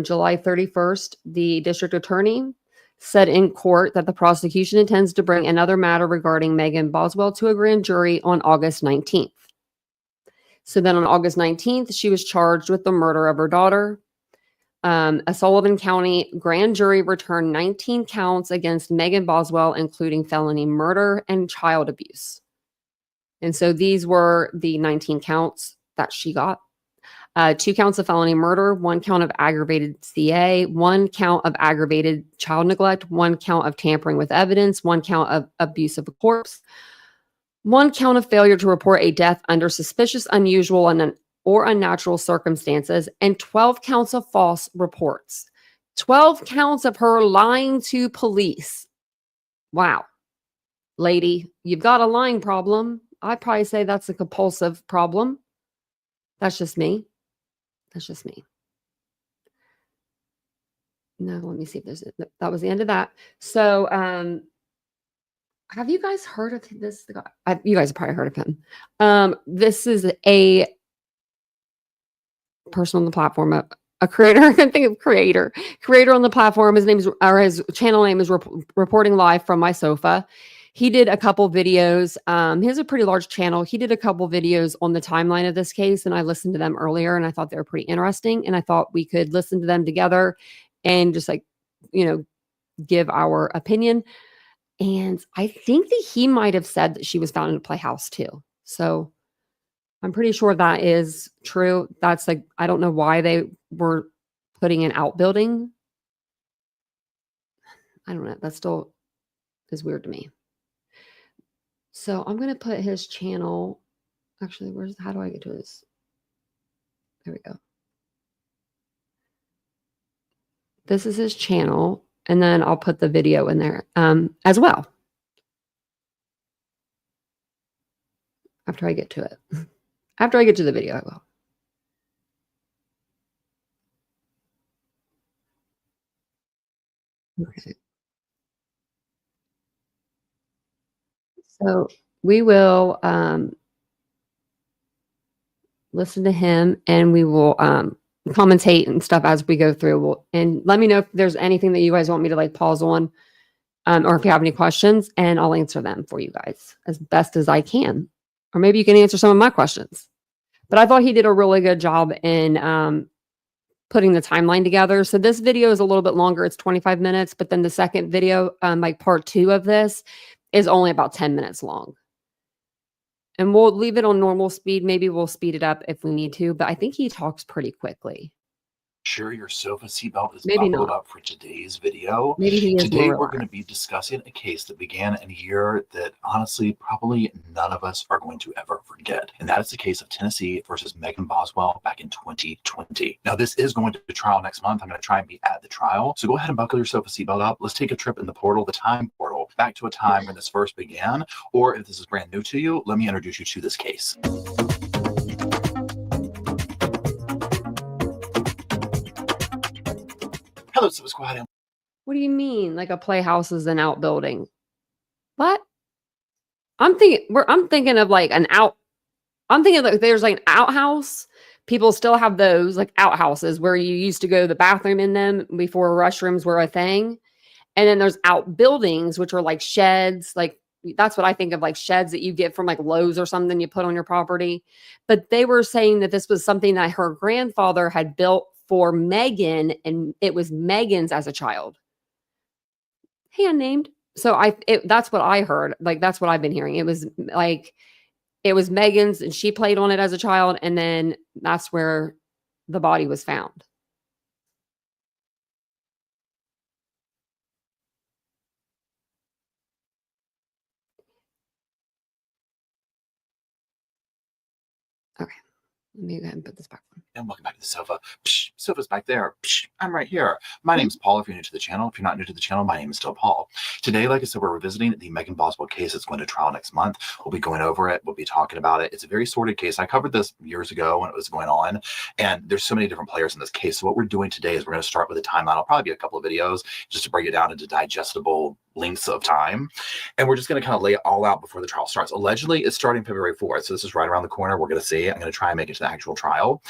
July 31st, the district attorney said in court that the prosecution intends to bring another matter regarding Megan Boswell to a grand jury on August 19th. So then on August 19th, she was charged with the murder of her daughter. A Sullivan County grand jury returned 19 counts against Megan Boswell, including felony murder and child abuse. And so these were the 19 counts that she got. 2 counts of felony murder, 1 count of aggravated CA, 1 count of aggravated child neglect, 1 count of tampering with evidence, 1 count of abuse of a corpse, 1 count of failure to report a death under suspicious, unusual, or unnatural circumstances, and 12 counts of false reports. 12 counts of her lying to police. Wow. Lady, you've got a lying problem. I'd probably say that's a compulsive problem. That's just me. That's just me. No, let me see if there's that was the end of that. So have you guys heard of this guy? You guys have probably heard of him. This is a person on the platform, a creator. I can think of creator on the platform. His channel name is Reporting Live from My Sofa. He did a couple videos. He has a pretty large channel. He did a couple videos on the timeline of this case, and I listened to them earlier, and I thought they were pretty interesting. And I thought we could listen to them together and just give our opinion. And I think that he might have said that she was found in a playhouse too. So I'm pretty sure that is true. That's I don't know why they were putting an outbuilding. I don't know. That still is weird to me. So I'm going to put his channel. Actually, how do I get to this? There we go. This is his channel. And then I'll put the video in there as well. After I get to it. After I get to the video, I will. Okay. So we will listen to him, and we will commentate and stuff as we go through. And let me know if there's anything that you guys want me to pause on, or if you have any questions, and I'll answer them for you guys as best as I can. Or maybe you can answer some of my questions. But I thought he did a really good job in putting the timeline together. So this video is a little bit longer. It's 25 minutes, but then the second video, part 2 of this, is only about 10 minutes long. And we'll leave it on normal speed. Maybe we'll speed it up if we need to, but I think he talks pretty quickly. Sure, your sofa seatbelt is Maybe buckled not. up for today's video. Maybe he is Today, more we're going to relaxed. be discussing a case that began in a year that honestly, probably none of us are going to ever forget. And that is the case of Tennessee versus Megan Boswell back in 2020. Now, this is going to trial next month. I'm going to try and be at the trial. So go ahead and buckle your sofa seatbelt up. Let's take a trip in the portal, the time portal, back to a time when this first began. Or if this is brand new to you, let me introduce you to this case. Hello, Sofa Squad. What do you mean? Like a playhouse is an outbuilding? What? I'm thinking of like an out. I'm thinking like there's like an outhouse. People still have those like outhouses where you used to go to the bathroom in them before restrooms were a thing. And then there's outbuildings, which are like sheds. Like that's what I think of, like sheds that you get from like Lowe's or something you put on your property. But they were saying that this was something that her grandfather had built for Megan, and it was Megan's as a child. Hey, unnamed. So that's what I heard. Like, that's what I've been hearing. It was Megan's, and she played on it as a child. And then that's where the body was found. Okay. Let me go ahead and put this back on. And welcome back to the sofa. Psh, sofa's back there. Psh, I'm right here. My name's Paul. If you're new to the channel, if you're not new to the channel, my name is still Paul. Today, like I said, we're revisiting the Megan Boswell case that's going to trial next month. We'll be going over it. We'll be talking about it. It's a very sordid case. I covered this years ago when it was going on, and there's so many different players in this case. So what we're doing today is we're going to start with a timeline. I'll probably be a couple of videos just to break it down into digestible lengths of time. And we're just going to kind of lay it all out before the trial starts. Allegedly, it's starting February 4th. So this is right around the corner. We're going to see. I'm going to try and make it to the actual trial.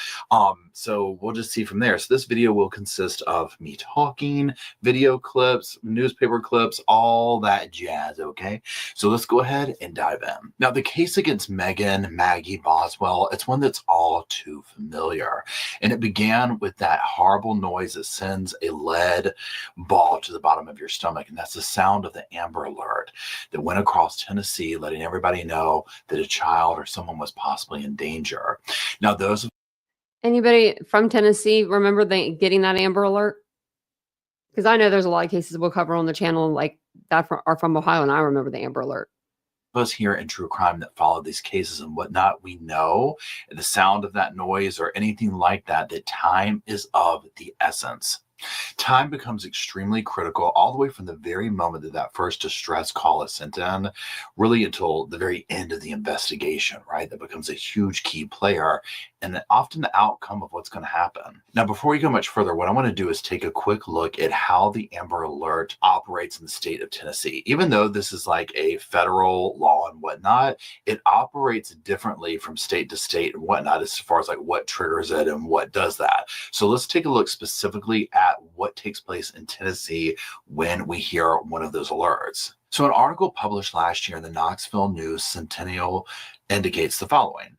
So we'll just see from there. So this video will consist of me talking, video clips, newspaper clips, all that jazz. Okay. So let's go ahead and dive in. Now, the case against Maggie Boswell, it's one that's all too familiar. And it began with that horrible noise that sends a lead ball to the bottom of your stomach. And that's the sound of the Amber Alert that went across Tennessee, letting everybody know that a child or someone was possibly in danger. Now, those Anybody from Tennessee remember getting that Amber Alert? Because I know there's a lot of cases we'll cover on the channel like that are from Ohio, and I remember the Amber Alert. Us here in true crime that follow these cases and whatnot, we know the sound of that noise or anything like that, that time is of the essence. Time becomes extremely critical all the way from the very moment that that first distress call is sent in, really until the very end of the investigation, right? That becomes a huge key player and often the outcome of what's going to happen. Now, before we go much further, what I want to do is take a quick look at how the Amber Alert operates in the state of Tennessee. Even though this is like a federal law and whatnot, it operates differently from state to state and whatnot as far as like what triggers it and what does that. So let's take a look specifically at what takes place in Tennessee when we hear one of those alerts. So an article published last year in the Knoxville News Centennial indicates the following.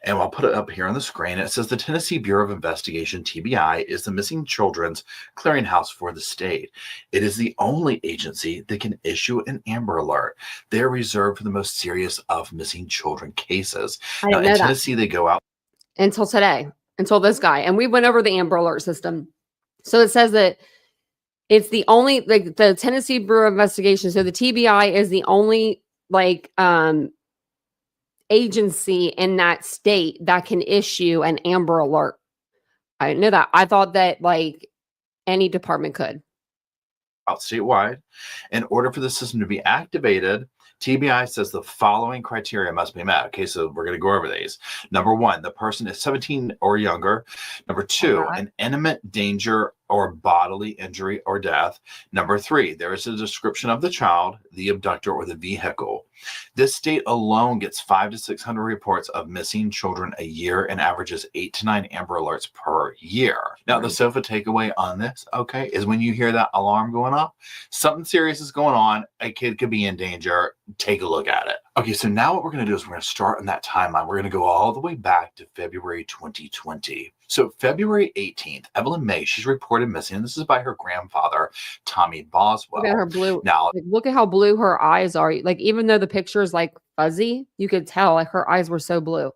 And I'll put it up here on the screen. It says the Tennessee Bureau of Investigation, TBI, is the missing children's clearinghouse for the state. It is the only agency that can issue an Amber Alert. They are reserved for the most serious of missing children cases. I Now, didn't know in that Tennessee, they go out until today, until this guy. And we went over the Amber Alert system. So it says that it's the only, like the Tennessee Bureau of Investigation. So the TBI is the only agency in that state that can issue an Amber Alert. I didn't know that. I thought that like any department could. out statewide. In order for the system to be activated, TBI says the following criteria must be met. Okay, so we're going to go over these. Number one, the person is 17 or younger. Number two, an imminent danger or bodily injury or death. Number three, there is a description of the child, the abductor, or the vehicle. This state alone gets 500 to 600 reports of missing children a year and averages 8 to 9 Amber Alerts per year. Now, the sofa takeaway on this, okay, is when you hear that alarm going off, something serious is going on. A kid could be in danger. Take a look at it. Okay, so now what we're going to do is we're going to start on that timeline. We're going to go all the way back to February 2020. So February 18th, Evelyn May, she's reported missing. And this is by her grandfather, Tommy Boswell. Look at her blue. Now, Like, look at how blue her eyes are. Like, even though the picture is like fuzzy, you could tell like her eyes were so blue.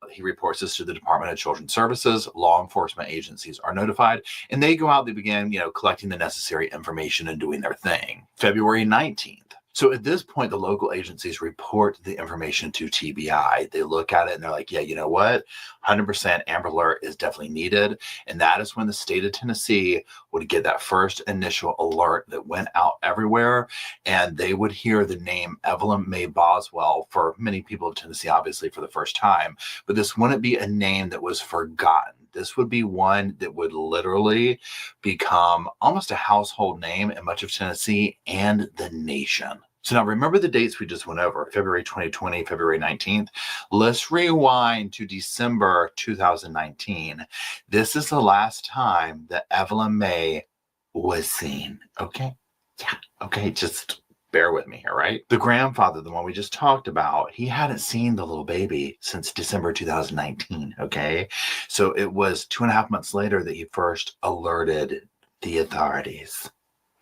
he reports this to the Department of Children's Services. Law enforcement agencies are notified, and they go out. They begin, collecting the necessary information and doing their thing. February 19th. So at this point, the local agencies report the information to TBI. They look at it and they're like, yeah, you know what? 100% Amber Alert is definitely needed. And that is when the state of Tennessee would get that first initial alert that went out everywhere. And they would hear the name Evelyn May Boswell for many people of Tennessee, obviously for the first time. But this wouldn't be a name that was forgotten. This would be one that would literally become almost a household name in much of Tennessee and the nation. So now remember the dates we just went over, February 2020, February 19th. Let's rewind to December 2019. This is the last time that Evelyn May was seen. Okay? Yeah. Okay. Just bear with me here, right? The grandfather, the one we just talked about, he hadn't seen the little baby since December 2019. Okay. So it was 2.5 months later that he first alerted the authorities.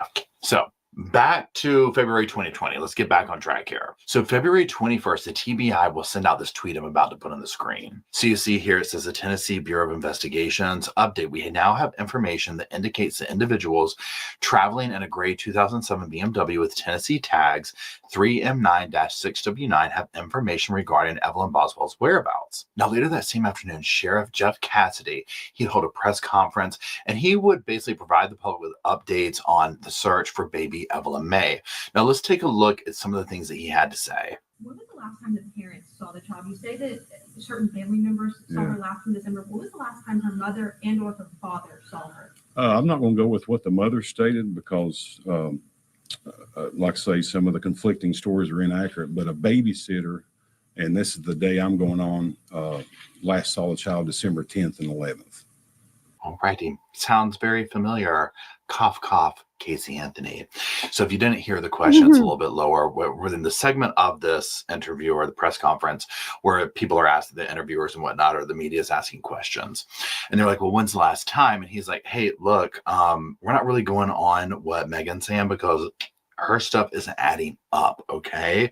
Okay. So Back to February 2020. Let's get back on track here. So February 21st, the TBI will send out this tweet I'm about to put on the screen. So you see here, it says the Tennessee Bureau of Investigations update. We now have information that indicates that individuals traveling in a gray 2007 BMW with Tennessee tags 3M9-6W9 have information regarding Evelyn Boswell's whereabouts. Now, later that same afternoon, Sheriff Jeff Cassidy, he'd hold a press conference and he would basically provide the public with updates on the search for baby Evelyn May. Now let's take a look at some of the things that he had to say. When was the last time the parents saw the child? You say that certain family members saw her last in December. When was the last time her mother and or her father saw her? I'm not going to go with what the mother stated because, like I say, some of the conflicting stories are inaccurate, but a babysitter, and this is the day I'm going on, last saw the child December 10th and 11th. All righty. Sounds very familiar. Cough, cough, Casey Anthony. So if you didn't hear the question, it's a little bit lower. Within the segment of this interview or the press conference where people are asked, the interviewers and whatnot, or the media is asking questions. And they're like, well, when's the last time? And he's like, hey, look, we're not really going on what Megan's saying because her stuff isn't adding up, okay?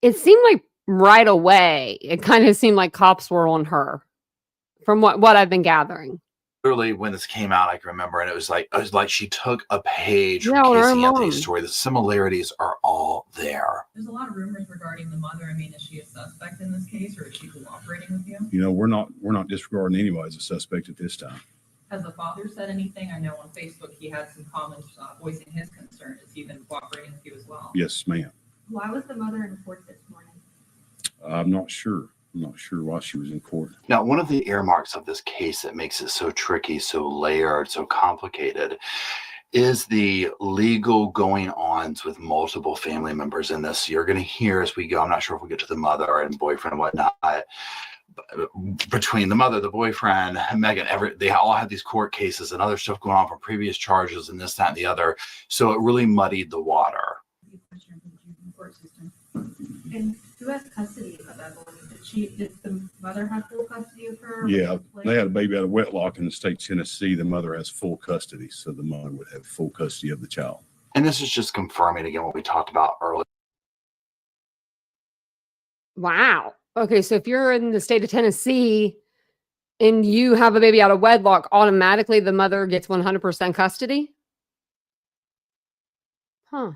It seemed like right away, it kind of seemed like cops were on her from what I've been gathering. Literally, when this came out, I can remember, and it was like she took a page Yeah, from her Casey mom. Anthony's story. The similarities are all there. There's a lot of rumors regarding the mother. I mean, is she a suspect in this case, or is she cooperating with you? You know, we're not disregarding anyone as a suspect at this time. Has the father said anything? I know on Facebook he had some comments voicing his concern. Is he been cooperating with you as well? Yes, ma'am. Why was the mother in court this morning? I'm not sure. I'm not sure why she was in court. Now, one of the earmarks of this case that makes it so tricky, so layered, so complicated is the legal going-ons with multiple family members in this. You're going to hear as we go, I'm not sure if we get to the mother and boyfriend and whatnot, between the mother, the boyfriend, Megan, they all had these court cases and other stuff going on from previous charges and this, that, and the other. So it really muddied the water. And who has custody of Evelyn? Did the mother have full custody of her? Yeah, they had a baby out of wedlock in the state of Tennessee. The mother has full custody, so the mother would have full custody of the child. And this is just confirming again what we talked about earlier. Wow. Okay, so if you're in the state of Tennessee and you have a baby out of wedlock, automatically the mother gets 100% custody? Huh.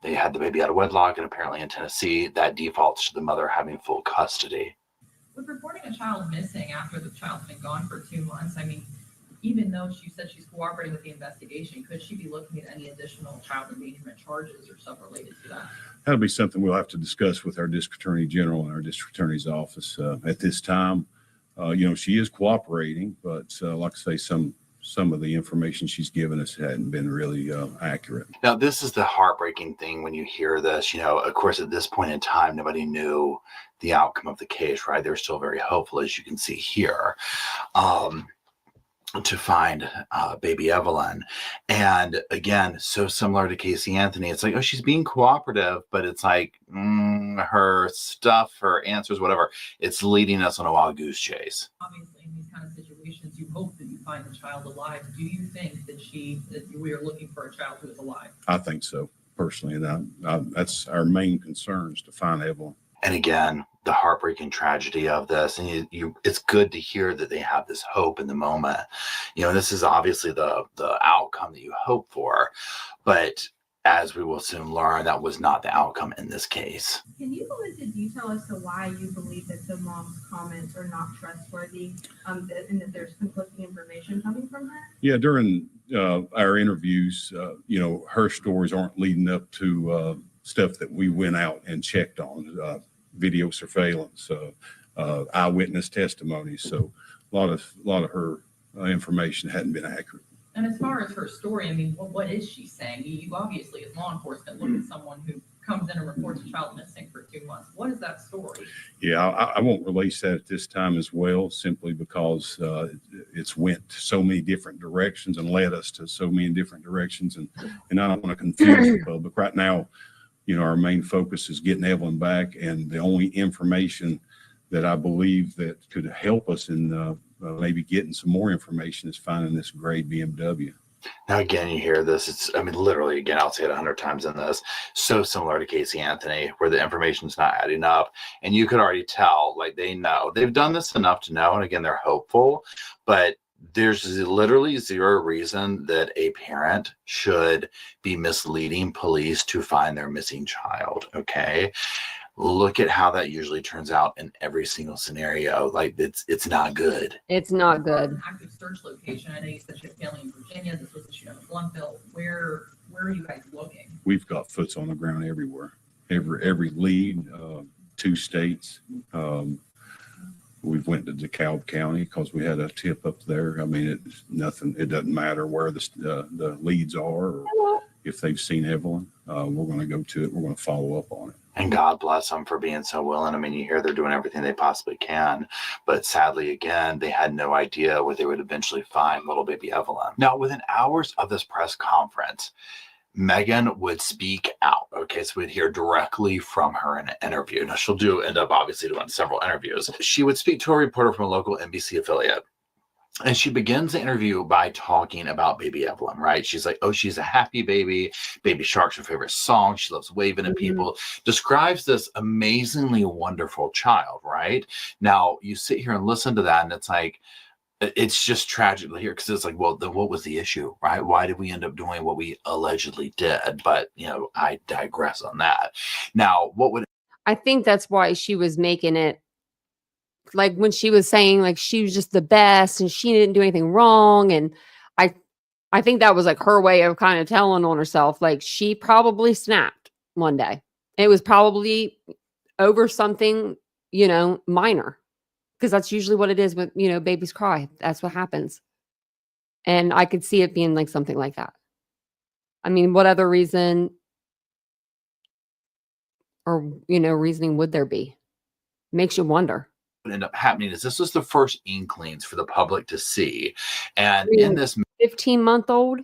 They had the baby out of wedlock, and apparently in Tennessee, that defaults to the mother having full custody. With reporting a child missing after the child's been gone for 2 months, I mean, even though she said she's cooperating with the investigation, could she be looking at any additional child endangerment charges or stuff related to that? That'll be something we'll have to discuss with our district attorney general and our district attorney's office. At this time, she is cooperating, but like I say, some of the information she's given us hadn't been really accurate. Now, this is the heartbreaking thing when you hear this. Of course, at this point in time, nobody knew the outcome of the case, right? They're still very hopeful, as you can see here, to find baby Evelyn. And again, so similar to Casey Anthony, it's like, oh, she's being cooperative, but it's like her stuff, her answers, whatever, it's leading us on a wild goose chase. Obviously, in these kind of situations, you hope that you find the child alive. Do you think that we are looking for a child who is alive? I think so, personally. And that's our main concern, is to find Evelyn. And again, the heartbreaking tragedy of this, and it's good to hear that they have this hope in the moment. This is obviously the outcome that you hope for, but as we will soon learn, that was not the outcome in this case. Can you go into detail as to why you believe that the mom's comments are not trustworthy, and that there's conflicting information coming from her? Yeah, during our interviews, her stories aren't leading up to stuff that we went out and checked on, video surveillance, eyewitness testimony. So a lot of her information hadn't been accurate. And as far as her story, I mean, what is she saying? You obviously, as law enforcement, look at someone who comes in and reports a child missing for 2 months. What is that story? Yeah, I won't release that at this time as well, simply because it's went so many different directions and led us to so many different directions. And I don't want to confuse the public. Right now, our main focus is getting Evelyn back. And the only information that I believe that could help us in maybe getting some more information is finding this gray BMW. Now, again, you hear this. I mean, literally, again, I'll say it 100 times in this. So similar to Casey Anthony, where the information's not adding up. And you could already tell, like, they know. They've done this enough to know. And again, they're hopeful. But there's literally zero reason that a parent should be misleading police to find their missing child. Okay. Look at how that usually turns out in every single scenario. Like, it's not good. It's not good. Active search location. I know you said you have family in Virginia. This was issued on a Bluntbill. Where are you guys looking? We've got foots on the ground everywhere. Every lead, 2 states. We've went to DeKalb County because we had a tip up there. I mean, it's nothing. It doesn't matter where the leads are or if they've seen Evelyn. We're going to go to it. We're going to follow up on it. And God bless them for being so willing. I mean, you hear they're doing everything they possibly can, but sadly, again, they had no idea where they would eventually find little baby Evelyn. Now, within hours of this press conference, Megan would speak out. Okay, so we'd hear directly from her in an interview. Now, she'll end up obviously doing several interviews. She would speak to a reporter from a local NBC affiliate. And she begins the interview by talking about baby Evelyn, right? She's like, oh, she's a happy baby. Baby Shark's her favorite song. She loves waving at people. Describes this amazingly wonderful child, right? Now, you sit here and listen to that, and it's like, it's just tragic to hear because it's like, well, then what was the issue, right? Why did we end up doing what we allegedly did? But, I digress on that. Now, I think that's why she was making it like when she was saying like she was just the best and she didn't do anything wrong. And I think that was like her way of kind of telling on herself. Like she probably snapped one day. It was probably over something, minor, because that's usually what it is with, babies cry. That's what happens. And I could see it being like something like that. I mean, what other reason or, reasoning would there be? Makes you wonder. Would end up happening is this was the first inklings for the public to see. And in this 15-month-old,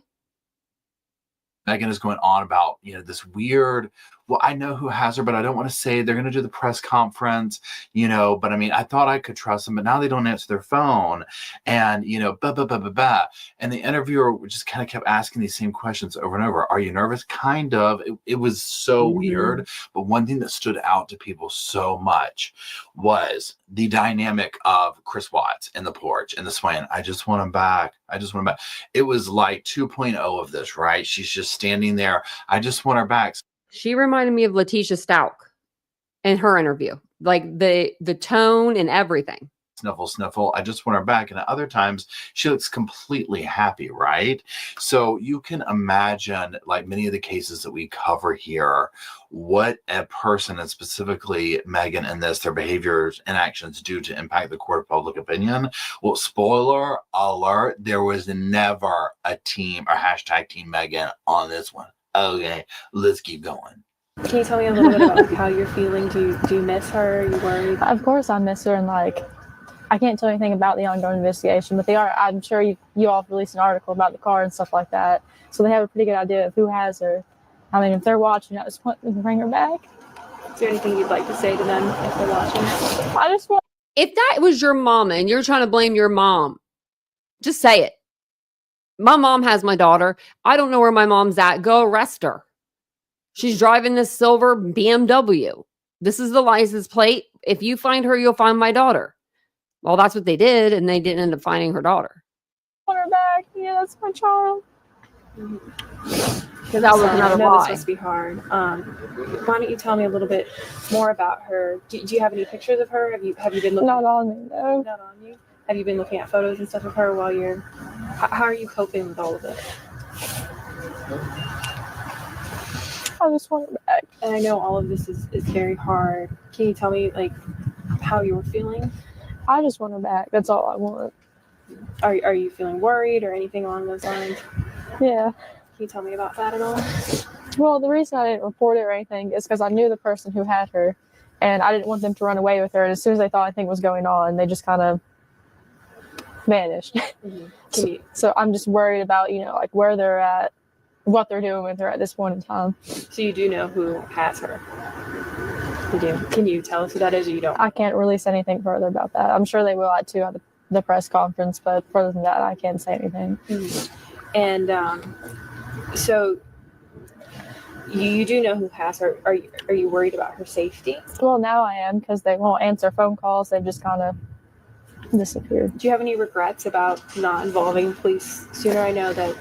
Megan is going on about, this weird, well, I know who has her, but I don't want to say. They're going to do the press conference, but I mean, I thought I could trust them, but now they don't answer their phone. And, blah, blah, blah, blah, blah. And the interviewer just kind of kept asking these same questions over and over. Are you nervous? Kind of. It was so weird. But one thing that stood out to people so much was the dynamic of Chris Watts in the porch and the swaying. I just want him back. I just want him back. It was like 2.0 of this, right? She's just standing there. I just want her back. She reminded me of Letitia Stout in her interview, like the tone and everything. Sniffle, sniffle. I just want her back. And at other times, she looks completely happy, right? So you can imagine, like many of the cases that we cover here, what a person, and specifically Megan in this, their behaviors and actions do to impact the court of public opinion. Well, spoiler alert, there was never a team or hashtag Team Megan on this one. Okay, let's keep going. Can you tell me a little bit about how you're feeling? Do you miss her? Are you worried? Of course I miss her, and I can't tell anything about the ongoing investigation, but I'm sure you all released an article about the car and stuff like that. So they have a pretty good idea of who has her. I mean, if they're watching, I just want them to bring her back. Is there anything you'd like to say to them if they're watching? I just want. If that was your mama and you're trying to blame your mom, just say it. My mom has my daughter. I don't know where my mom's at. Go arrest her. She's driving this silver BMW. This is the license plate. If you find her, you'll find my daughter. Well, that's what they did, and they didn't end up finding her daughter. I want her back. Yeah, that's my child. Because that was another I know lie. this must be hard. Why don't you tell me a little bit more about her? Do you have any pictures of her? Have you been looking? Not on me, no. Not on you. Have you been looking at photos and stuff of her while you're? How are you coping with all of it? I just want her back. And I know all of this is very hard. Can you tell me how you were feeling? I just want her back. That's all I want. Are you feeling worried or anything along those lines? Yeah. Can you tell me about that at all? Well, the reason I didn't report it or anything is because I knew the person who had her, and I didn't want them to run away with her. And as soon as they thought anything was going on, they just kind of vanished. Mm-hmm. So I'm just worried about, where they're at, what they're doing with her at this point in time. So you do know who has her? You do. Can you tell us who that is, or you don't? I can't release anything further about that. I'm sure they will at the press conference, but further than that, I can't say anything. Mm-hmm. And so you do know who has her. Are you worried about her safety? Well, now I am, because they won't answer phone calls. They've just kind of disappeared. Do you have any regrets about not involving police sooner? I know that.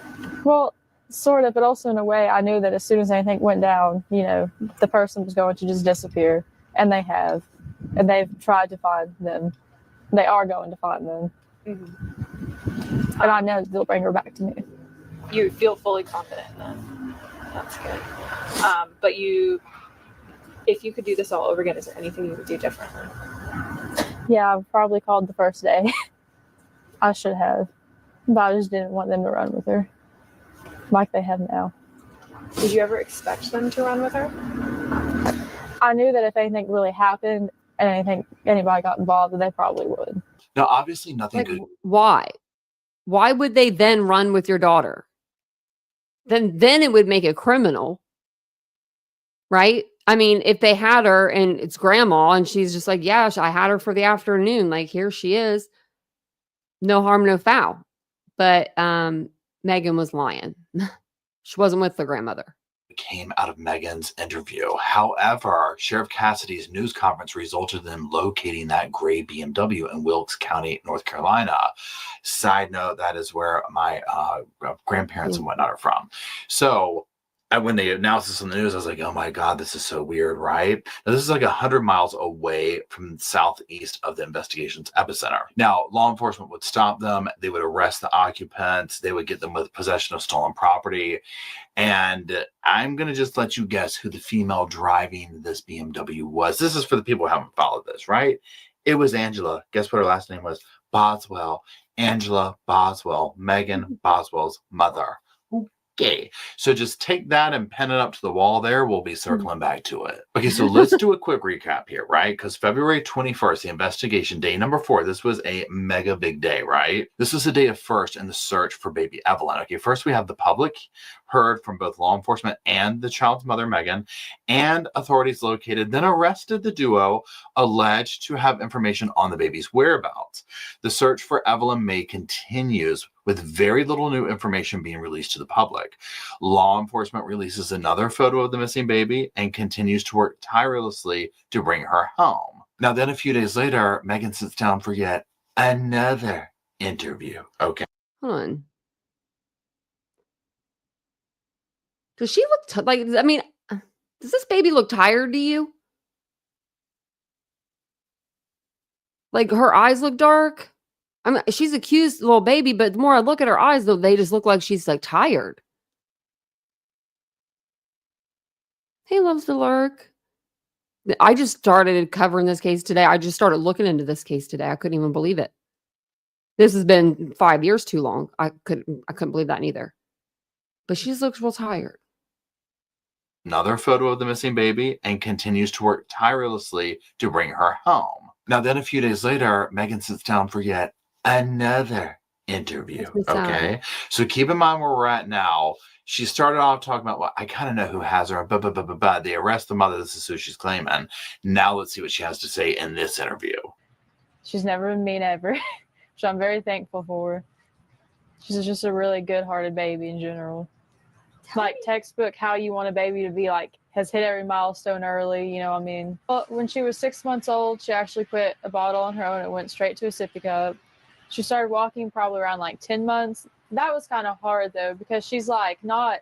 Well, sort of, but also in a way, I knew that as soon as anything went down, the person was going to just disappear, and they have, and they've tried to find them. They are going to find them, and I know they'll bring her back to me. You feel fully confident in that. That's good. But if you could do this all over again, is there anything you would do differently? Yeah, I probably called the first day. I should have, but I just didn't want them to run with her like they have now. Did you ever expect them to run with her? I knew that if anything really happened and anybody got involved, they probably would. Now, obviously, nothing good. Why? Why would they then run with your daughter? Then it would make it criminal, right? I mean, if they had her and it's grandma and she's just like, yeah, I had her for the afternoon. Like, here she is. No harm, no foul. But Megan was lying. She wasn't with the grandmother. Came out of Megan's interview. However, Sheriff Cassidy's news conference resulted in them locating that gray BMW in Wilkes County, North Carolina. Side note, that is where my grandparents and whatnot are from. So when they announced this on the news, I was like, oh my God, this is so weird, right? Now, this is like 100 miles away from southeast of the investigation's epicenter. Now, law enforcement would stop them. They would arrest the occupants. They would get them with possession of stolen property. And I'm going to just let you guess who the female driving this BMW was. This is for the people who haven't followed this, right? It was Angela. Guess what her last name was? Boswell. Angela Boswell, Megan Boswell's mother. Okay, so just take that and pin it up to the wall there. We'll be circling back to it. Okay, so let's do a quick recap here, right? Because February 21st, the investigation, day number 4, this was a mega big day, right? This was the day of first in the search for baby Evelyn. Okay, first we have the public heard from both law enforcement and the child's mother, Megan, and authorities located, then arrested the duo alleged to have information on the baby's whereabouts. The search for Evelyn May continues with very little new information being released to the public. Law enforcement releases another photo of the missing baby and continues to work tirelessly to bring her home. Now, then a few days later, Megan sits down for yet another interview. Okay. Hold on. Does she look I mean, does this baby look tired to you? Like, her eyes look dark? I mean, she's a cute little baby, but the more I look at her eyes, though, they just look like she's like tired. Hey, loves to lurk. I just started covering this case today. I just started looking into this case today. I couldn't even believe it. This has been 5 years too long. I couldn't believe that either. But she just looks real tired. Another photo of the missing baby and continues to work tirelessly to bring her home. Now, then a few days later, Megan sits down for yet another interview. Okay. So keep in mind where we're at now. She started off talking about, well, I kind of know who has her. They arrest the mother. This is who she's claiming. Now let's see what she has to say in this interview. She's never been mean ever, which I'm very thankful for. She's just a really good-hearted baby in general. Like textbook how you want a baby to be, like has hit every milestone early, you know what I mean? Well, when she was 6 months old, she actually put a bottle on her own and went straight to a sippy cup. She started walking probably around like 10 months. That was kind of hard though, because she's like not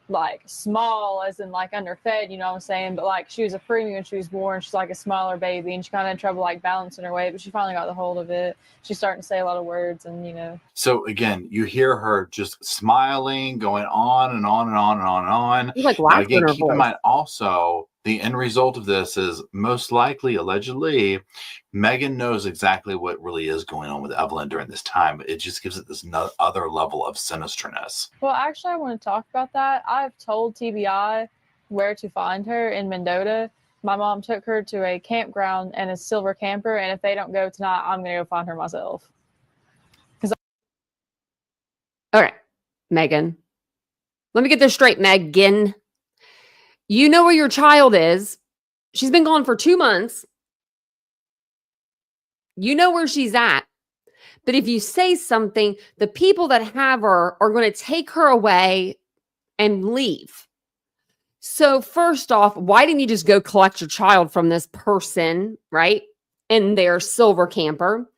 like small as in like underfed, you know what I'm saying? But like she was a preemie when she was born. She's like a smaller baby and she kind of had trouble like balancing her weight, but she finally got the hold of it. She's starting to say a lot of words and, you know. So again, you hear her just smiling, going on and on and on and on and on. She's like now, laughing again, in her keep in voice. mind also the end result of this is most likely, allegedly, Megan knows exactly what really is going on with Evelyn during this time. It just gives it this other level of sinisterness. Well, actually, I want to talk about that. I've told TBI where to find her in Mendota. My mom took her to a campground and a silver camper, and if they don't go tonight, I'm going to go find her myself. All right, Megan. Let me get this straight, Megan. You know where your child is. She's been gone for 2 months. You know where she's at. But if you say something, the people that have her are going to take her away and leave. So first off, why didn't you just go collect your child from this person, right? In their silver camper.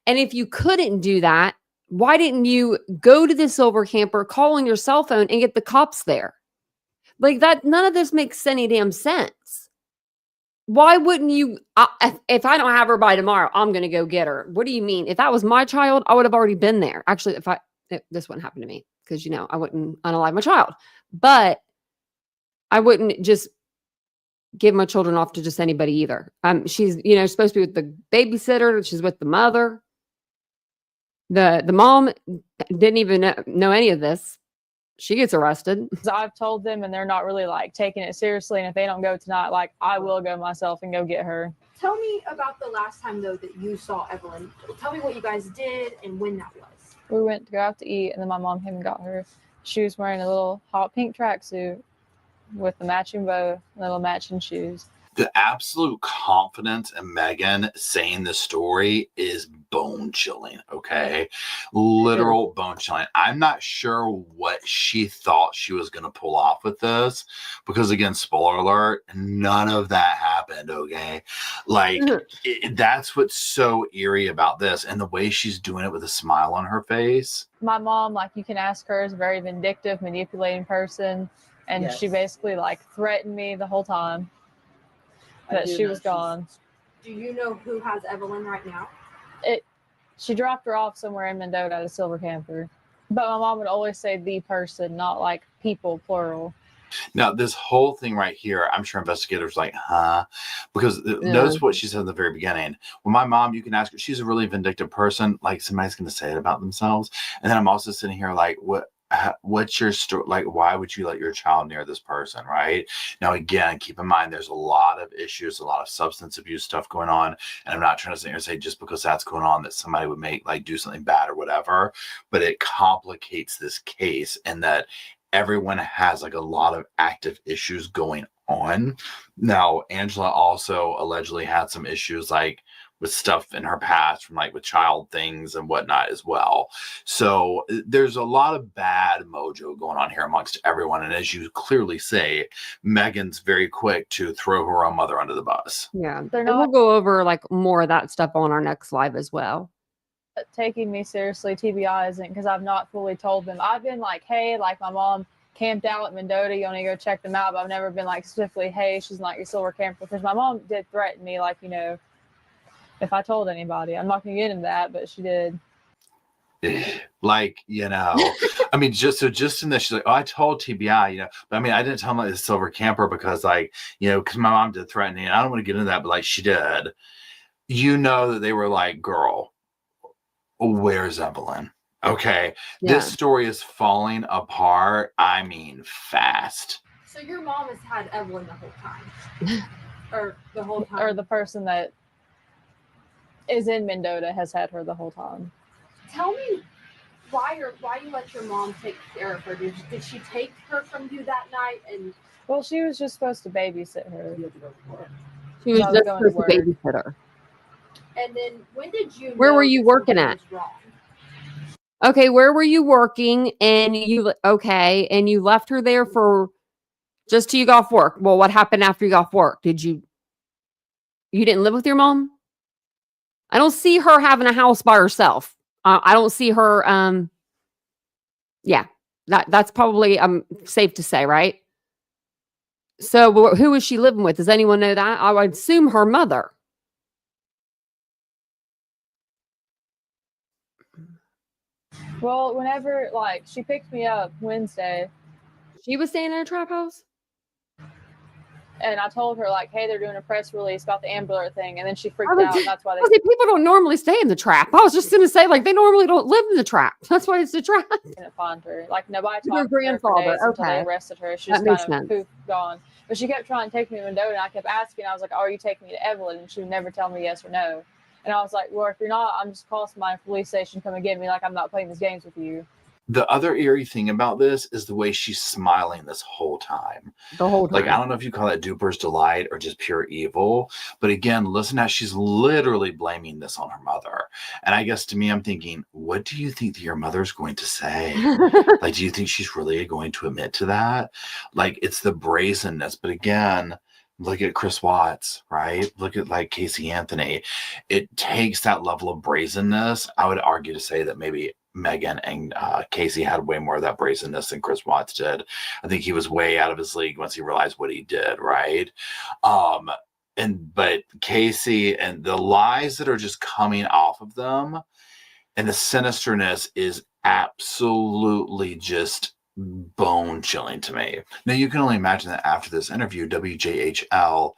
And if you couldn't do that, why didn't you go to the silver camper, call on your cell phone and get the cops there? Like that, none of this makes any damn sense. Why wouldn't you? If I don't have her by tomorrow, I'm going to go get her. What do you mean? If that was my child, I would have already been there. Actually, if this wouldn't happen to me, because, you know, I wouldn't unalive my child, but I wouldn't just give my children off to just anybody either. She's, you know, supposed to be with the babysitter. She's with the mother. The mom didn't even know any of this. She gets arrested. So I've told them, and they're not really like taking it seriously. And if they don't go tonight, like I will go myself and go get her. Tell me about the last time though that you saw Evelyn. Tell me what you guys did and when that was. We went to go out to eat, and then my mom came and got her. She was wearing a little hot pink tracksuit with the matching bow, little matching shoes. The absolute confidence in Megan saying the story is bone chilling. Okay. Literal bone chilling. I'm not sure what she thought she was going to pull off with this because, again, spoiler alert, none of that happened. Okay. Like, that's what's so eerie about this. And the way she's doing it with a smile on her face. My mom, like you can ask her, is a very vindictive, manipulating person. And Yes. she basically like threatened me the whole time that she was gone. Do you know who has Evelyn right now? She dropped her off somewhere in Mendota at a silver camper. But my mom would always say the person, not like people, plural. Now, this whole thing right here, I'm sure investigators like, huh? Because notice what she said in the very beginning. Well, my mom, you can ask her, she's a really vindictive person. Like somebody's going to say it about themselves. And then I'm also sitting here like, what's your story? Like, why would you let your child near this person? Right now, again, keep in mind, there's a lot of issues, a lot of substance abuse stuff going on. And I'm not trying to sit here and say just because that's going on that somebody would do something bad or whatever, but it complicates this case in that everyone has like a lot of active issues going on. Now, Angela also allegedly had some issues like with stuff in her past from like with child things and whatnot as well. So there's a lot of bad mojo going on here amongst everyone. And as you clearly say, Megan's very quick to throw her own mother under the bus. Yeah. And we'll go over like more of that stuff on our next live as well. Taking me seriously, TBI isn't, because I've not fully told them. I've been like, hey, like my mom camped out at Mendota, you want to go check them out, but I've never been like specifically, hey, she's not your silver camper, because my mom did threaten me, like, you know, if I told anybody. I'm not gonna get into that, but she did. Like, you know, I mean, just in this, she's like, oh, I told TBI, you know, but I mean, I didn't tell them like the silver camper because, like, you know, because my mom did threaten me, and I don't want to get into that, but like she did. You know that they were like, girl, where's Evelyn? Okay, This story is falling apart. I mean, fast. So your mom has had Evelyn the whole time, or the whole time, or the person that is in Mendota has had her the whole time. Tell me why you let your mom take care of her. Did she take her from you that night? And well, she was just supposed to babysit her. She was just supposed to babysit her. And then when did you? Where were you working at? Okay, where were you working? And you left her there for just till you got off work. Well, what happened after you got off work? You didn't live with your mom? I don't see her having a house by herself. I don't see her. That's probably safe to say, right? So who was she living with? Does anyone know that? I would assume her mother. Well, whenever like she picked me up Wednesday, she was staying in a trap house. And I told her, like, hey, they're doing a press release about the Amber Alert thing. And then she freaked out. That's why people don't normally stay in the trap. I was just going to say, like, they normally don't live in the trap. That's why it's a trap. I didn't find her. Like, nobody talked Her to her for grandfather. days until they arrested her. She That just makes kind of poof, gone. But she kept trying to take me to Mendota, and I kept asking. I was like, oh, are you taking me to Evelyn? And she would never tell me yes or no. And I was like, well, if you're not, I'm just calling my police station, come and get me. Like, I'm not playing these games with you. The other eerie thing about this is the way she's smiling this whole time. The whole time. Like, I don't know if you call that duper's delight or just pure evil. But again, listen how she's literally blaming this on her mother. And I guess to me, I'm thinking, what do you think that your mother's going to say? Like, do you think she's really going to admit to that? Like, it's the brazenness. But again, look at Chris Watts, right? Look at like Casey Anthony. It takes that level of brazenness. I would argue to say that maybe Megan and Casey had way more of that brazenness than Chris Watts did. I think he was way out of his league once he realized what he did, right? But Casey and the lies that are just coming off of them and the sinisterness is absolutely just bone chilling to me. Now, you can only imagine that after this interview, WJHL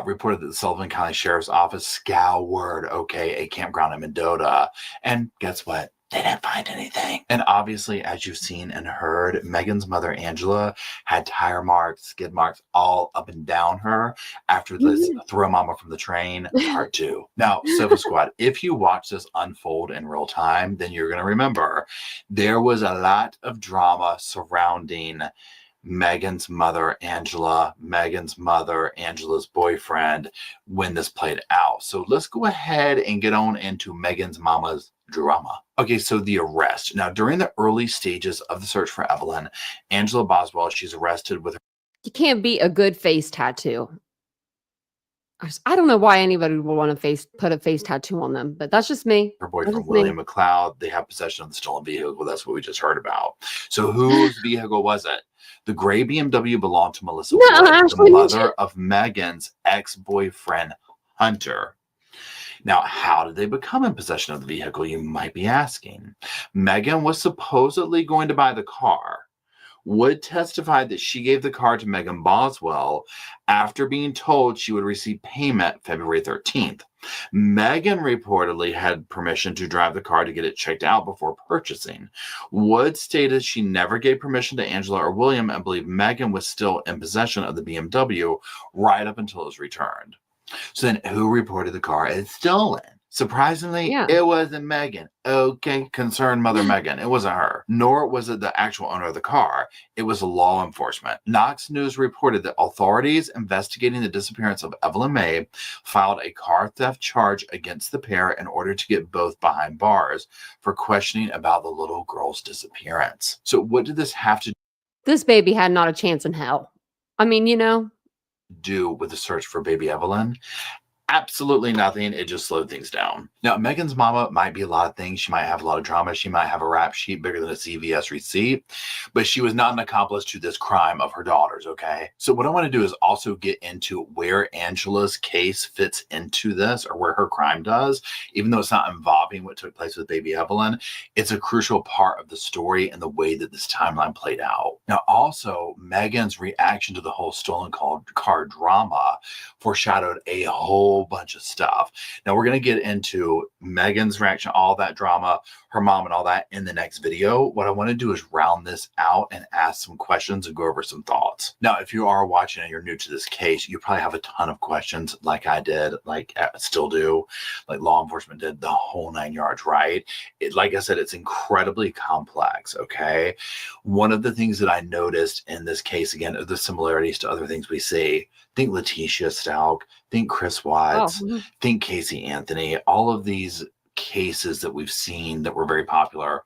reported that the Sullivan County Sheriff's Office scoured, a campground in Mendota. And guess what? They didn't find anything. And obviously, as you've seen and heard, Megan's mother, Angela, had tire marks, skid marks all up and down her after this Throw Mama from the Train part 2. Now, Sofa Squad, if you watch this unfold in real time, then you're going to remember there was a lot of drama surrounding Megan's mother, Angela, Megan's mother, Angela's boyfriend, when this played out. So let's go ahead and get on into Megan's mama's drama. Okay, so the arrest. Now, during the early stages of the search for Evelyn, Angela Boswell, she's arrested with her. You can't beat a good face tattoo. I don't know why anybody would want to put a face tattoo on them, but that's just me. Her boyfriend, William McLeod. They have possession of the stolen vehicle. Well, that's what we just heard about. So whose vehicle was it? The gray BMW belonged to Melissa Wood, the mother of Megan's ex-boyfriend, Hunter. Now, how did they become in possession of the vehicle, you might be asking? Megan was supposedly going to buy the car. Wood testified that she gave the car to Megan Boswell after being told she would receive payment February 13th. Megan reportedly had permission to drive the car to get it checked out before purchasing. Wood stated she never gave permission to Angela or William and believed Megan was still in possession of the BMW right up until it was returned. So then who reported the car as stolen? Surprisingly, It wasn't Megan. Okay, concerned mother Megan. It wasn't her. Nor was it the actual owner of the car. It was law enforcement. Knox News reported that authorities investigating the disappearance of Evelyn May filed a car theft charge against the pair in order to get both behind bars for questioning about the little girl's disappearance. So what did this have to This baby had not a chance in hell. I mean, do with the search for baby Evelyn? Absolutely nothing. It just slowed things down. Now, Megan's mama might be a lot of things. She might have a lot of drama. She might have a rap sheet bigger than a CVS receipt, but she was not an accomplice to this crime of her daughter's, okay? So what I want to do is also get into where Angela's case fits into this, or where her crime does. Even though it's not involving what took place with baby Evelyn, it's a crucial part of the story and the way that this timeline played out. Now, also, Megan's reaction to the whole stolen car drama foreshadowed a whole bunch of stuff. Now we're going to get into Megan's reaction, all that drama, her mom and all that in the next video. What I want to do is round this out and ask some questions and go over some thoughts. Now, if you are watching and you're new to this case, you probably have a ton of questions like I did, like I still do, like law enforcement did, the whole 9 yards, right? Like I said, it's incredibly complex, okay? One of the things that I noticed in this case, again, are the similarities to other things we see. Think Letitia Stalk, think Chris Watts, think Casey Anthony, all of these cases that we've seen that were very popular.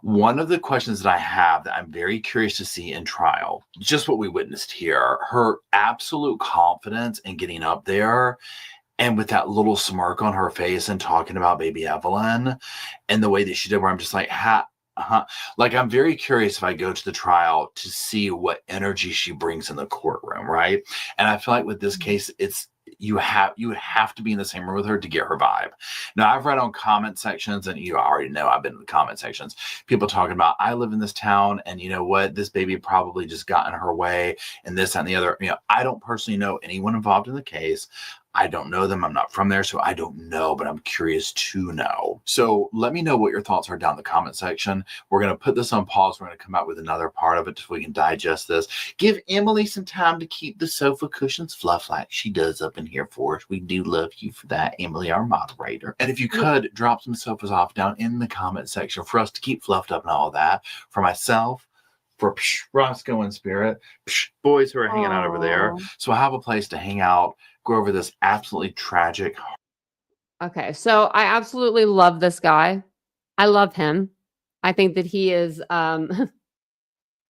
One of the questions that I have that I'm very curious to see in trial, just what we witnessed here, her absolute confidence in getting up there and with that little smirk on her face and talking about baby Evelyn and the way that she did, where I'm just like, like, I'm very curious if I go to the trial to see what energy she brings in the courtroom, right? And I feel like with this case, you would have to be in the same room with her to get her vibe. Now, I've read on comment sections, and you already know I've been in the comment sections, people talking about, I live in this town, and you know what, this baby probably just got in her way, and this and the other. I don't personally know anyone involved in the case. I don't know them. I'm not from there, so I don't know, but I'm curious to know. So let me know what your thoughts are down in the comment section. We're going to put this on pause. We're going to come out with another part of it so we can digest this. Give Emily some time to keep the sofa cushions fluff like she does up in here for us. We do love you for that, Emily, our moderator. And if you could, drop some sofas off down in the comment section for us to keep fluffed up and all that. For myself, for Roscoe and Spirit, boys who are hanging out over there. Aw. So I have a place to hang out, go over this absolutely tragic. Okay, so I absolutely love this guy. I love him. I think that he is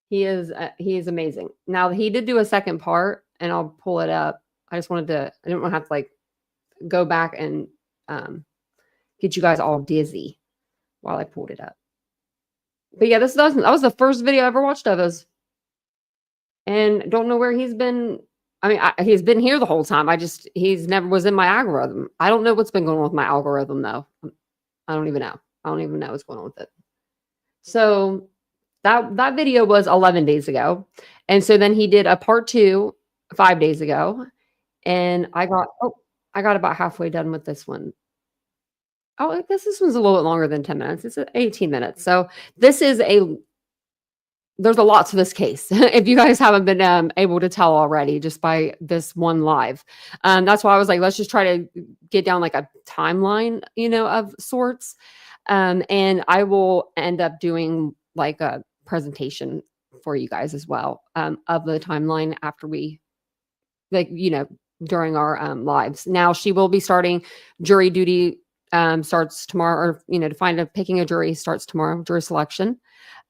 he is amazing. Now he did do a second part, and I'll pull it up. I didn't want to have to like go back and get you guys all dizzy while I pulled it up. But yeah, that was the first video I ever watched of his, and don't know where he's been. I mean, he's been here the whole time. He's never was in my algorithm. I don't know what's been going on with my algorithm though. I don't even know. I don't even know what's going on with it. So that video was 11 days ago. And so then he did a part 2 5 days ago. And I got about halfway done with this one. Oh, I guess this one's a little bit longer than 10 minutes. It's 18 minutes. So there's a lot to this case. If you guys haven't been able to tell already just by this one live. That's why I was like, let's just try to get down like a timeline, of sorts. And I will end up doing like a presentation for you guys as well, of the timeline after we, during our lives. Now she will be starting jury duty, starts tomorrow, or, picking a jury starts tomorrow, jury selection.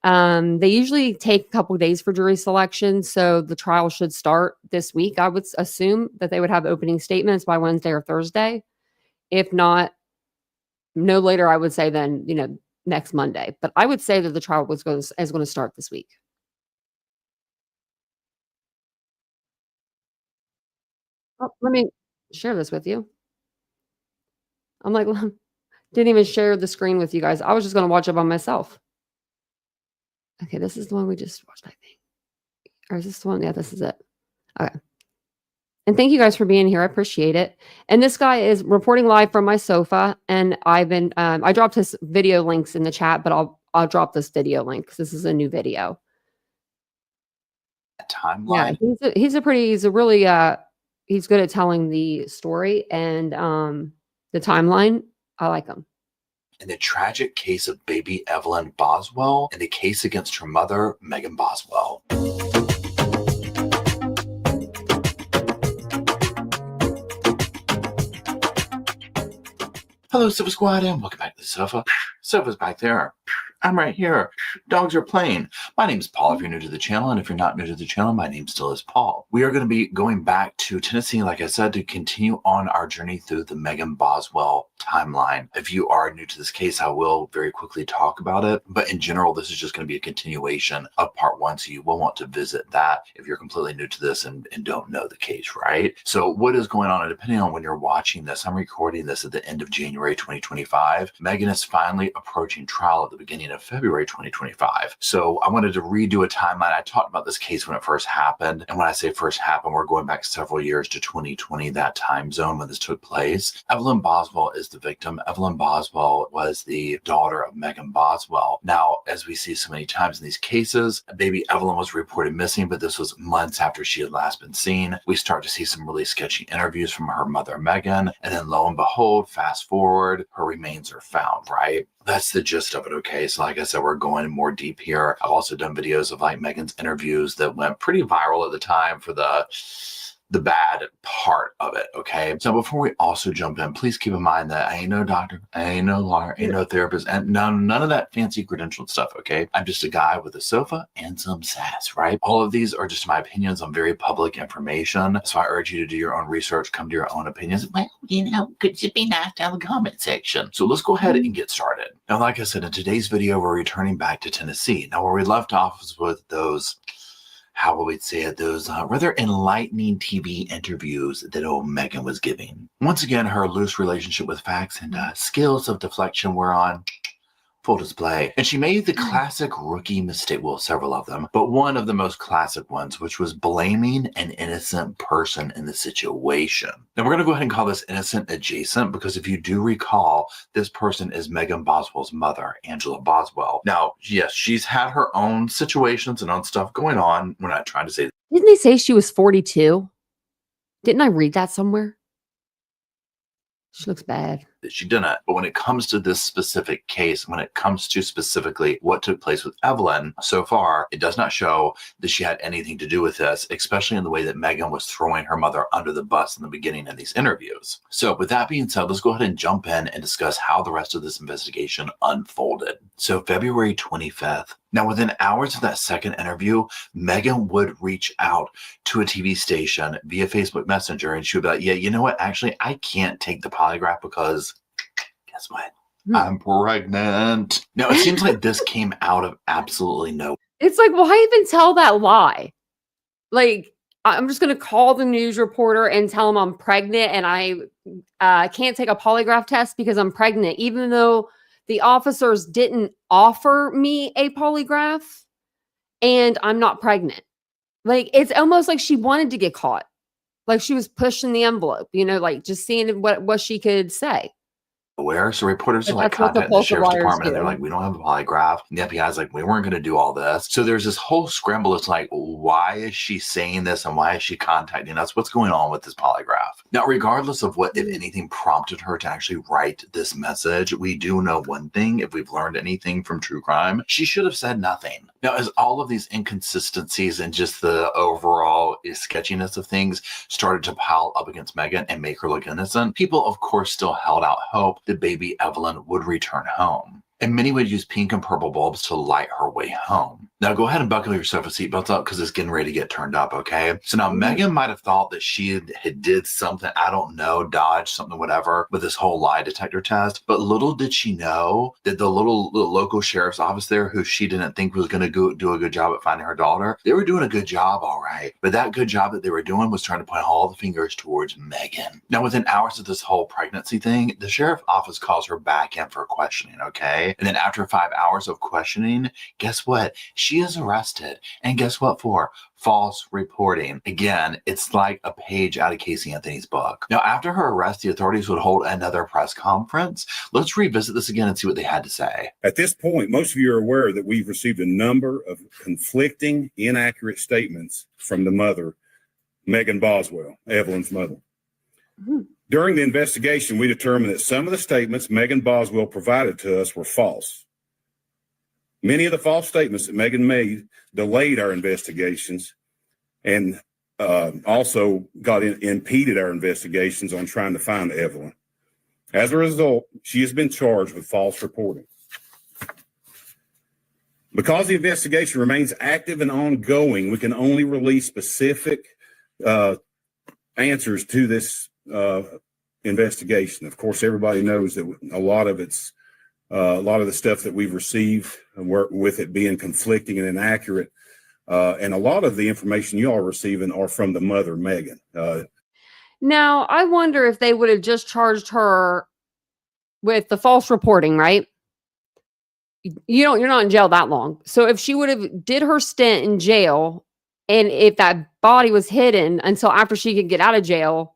They usually take a couple of days for jury selection, so the trial should start this week. I would assume that they would have opening statements by Wednesday or Thursday. If not, no later, I would say than next Monday. But I would say that the trial is going to start this week. Oh, let me share this with you. I'm like, didn't even share the screen with you guys. I was just going to watch it by myself. Okay, this is the one we just watched, I think. Or is this the one? Yeah, this is it. Okay. And thank you guys for being here. I appreciate it. And this guy is reporting live from my sofa. And I've been, I dropped his video links in the chat, but I'll drop this video link because this is a new video. Timeline. Yeah, he's good at telling the story and the timeline. I like him. In the tragic case of baby Evelyn Boswell and the case against her mother, Megan Boswell. Hello, Sofa Squad, and welcome back to the sofa. Sofa's back there. I'm right here. Dogs are playing. My name's Paul if you're new to the channel, and if you're not new to the channel, my name still is Paul. We are going to be going back to Tennessee, like I said, to continue on our journey through the Megan Boswell timeline. If you are new to this case, I will very quickly talk about it, but in general, this is just going to be a continuation of part 1, so you will want to visit that if you're completely new to this and don't know the case, right? So what is going on, and depending on when you're watching this, I'm recording this at the end of January 2025. Megan is finally approaching trial at the beginning of February 2025. So I wanted to redo a timeline. I talked about this case when it first happened. And when I say first happened, we're going back several years to 2020, that time zone when this took place. Evelyn Boswell is the victim. Evelyn Boswell was the daughter of Megan Boswell. Now, as we see so many times in these cases, baby Evelyn was reported missing, but this was months after she had last been seen. We start to see some really sketchy interviews from her mother, Megan. And then lo and behold, fast forward, her remains are found, right? That's the gist of it, okay? So like I said, we're going more deep here. I've also done videos of like Megan's interviews that went pretty viral at the time for the bad part of it, okay? So before we also jump in, please keep in mind that I ain't no doctor, I ain't no lawyer, ain't no therapist, and none of that fancy credentialed stuff, okay? I'm just a guy with a sofa and some sass, right? All of these are just my opinions on very public information, so I urge you to do your own research, come to your own opinions. Well, could you be nice down the comment section? So let's go ahead and get started. Now, like I said, in today's video, we're returning back to Tennessee. Now, where we left off was with those, how will we say it, those rather enlightening TV interviews that old Megan was giving. Once again, her loose relationship with facts and skills of deflection were on full display. And she made the classic rookie mistake, well, several of them, but one of the most classic ones, which was blaming an innocent person in the situation. Now we're going to go ahead and call this innocent adjacent, because if you do recall, this person is Megan Boswell's mother, Angela Boswell. Now, yes, she's had her own situations and own stuff going on. We're not trying to say. Didn't they say she was 42? Didn't I read that somewhere? She looks bad. That she didn't. But when it comes to this specific case, when it comes to specifically what took place with Evelyn, so far, it does not show that she had anything to do with this, especially in the way that Megan was throwing her mother under the bus in the beginning of these interviews. So with that being said, let's go ahead and jump in and discuss how the rest of this investigation unfolded. So February 25th. Now, within hours of that second interview, Megan would reach out to a TV station via Facebook Messenger, and she would be like, yeah, you know what? Actually, I can't take the polygraph because guess what? I'm pregnant. Now, it seems like this came out of absolutely no. It's like, why even tell that lie? Like, I'm just going to call the news reporter and tell him I'm pregnant and I can't take a polygraph test because I'm pregnant, even though the officers didn't offer me a polygraph and I'm not pregnant. Like, it's almost like she wanted to get caught. Like she was pushing the envelope, you know, like just seeing what she could say. Aware. So reporters are But like that's what the contacting the sheriff's falsifiers department. And they're do. like, we don't have a polygraph. And the FBI is like, we weren't going to do all this. So there's this whole scramble. It's like, why is she saying this and why is she contacting us? What's going on with this polygraph? Now, regardless of what, if anything, prompted her to actually write this message, we do know one thing. If we've learned anything from true crime, she should have said nothing. Now, as all of these inconsistencies and just the overall sketchiness of things started to pile up against Megan and make her look innocent, people, of course, still held out hope that baby Evelyn would return home. And many would use pink and purple bulbs to light her way home. Now go ahead and buckle yourself a seatbelt up because it's getting ready to get turned up, okay? So now Megan might have thought that she had did something, I don't know, dodged something, whatever, with this whole lie detector test. But little did she know that the little local sheriff's office there, who she didn't think was going to go do a good job at finding her daughter, they were doing a good job, all right. But that good job that they were doing was trying to point all the fingers towards Megan. Now within hours of this whole pregnancy thing, the sheriff's office calls her back in for questioning, okay? And then after 5 hours of questioning, guess what? She is arrested. And guess what for? False reporting. Again, it's like a page out of Casey Anthony's book. Now, after her arrest, the authorities would hold another press conference. Let's revisit this again and see what they had to say. At this point, most of you are aware that we've received a number of conflicting, inaccurate statements from the mother, Megan Boswell, Evelyn's mother. During the investigation, we determined that some of the statements Megan Boswell provided to us were false. Many of the false statements that Megan made delayed our investigations and also impeded our investigations on trying to find Evelyn. As a result, she has been charged with false reporting. Because the investigation remains active and ongoing, we can only release specific answers to this investigation. Of course, everybody knows that a lot of the stuff that we've received, with it being conflicting and inaccurate, and a lot of the information you all are receiving are from the mother, Megan. Now, I wonder if they would have just charged her with the false reporting, right? You're not in jail that long. So if she would have did her stint in jail, and if that body was hidden until after she could get out of jail,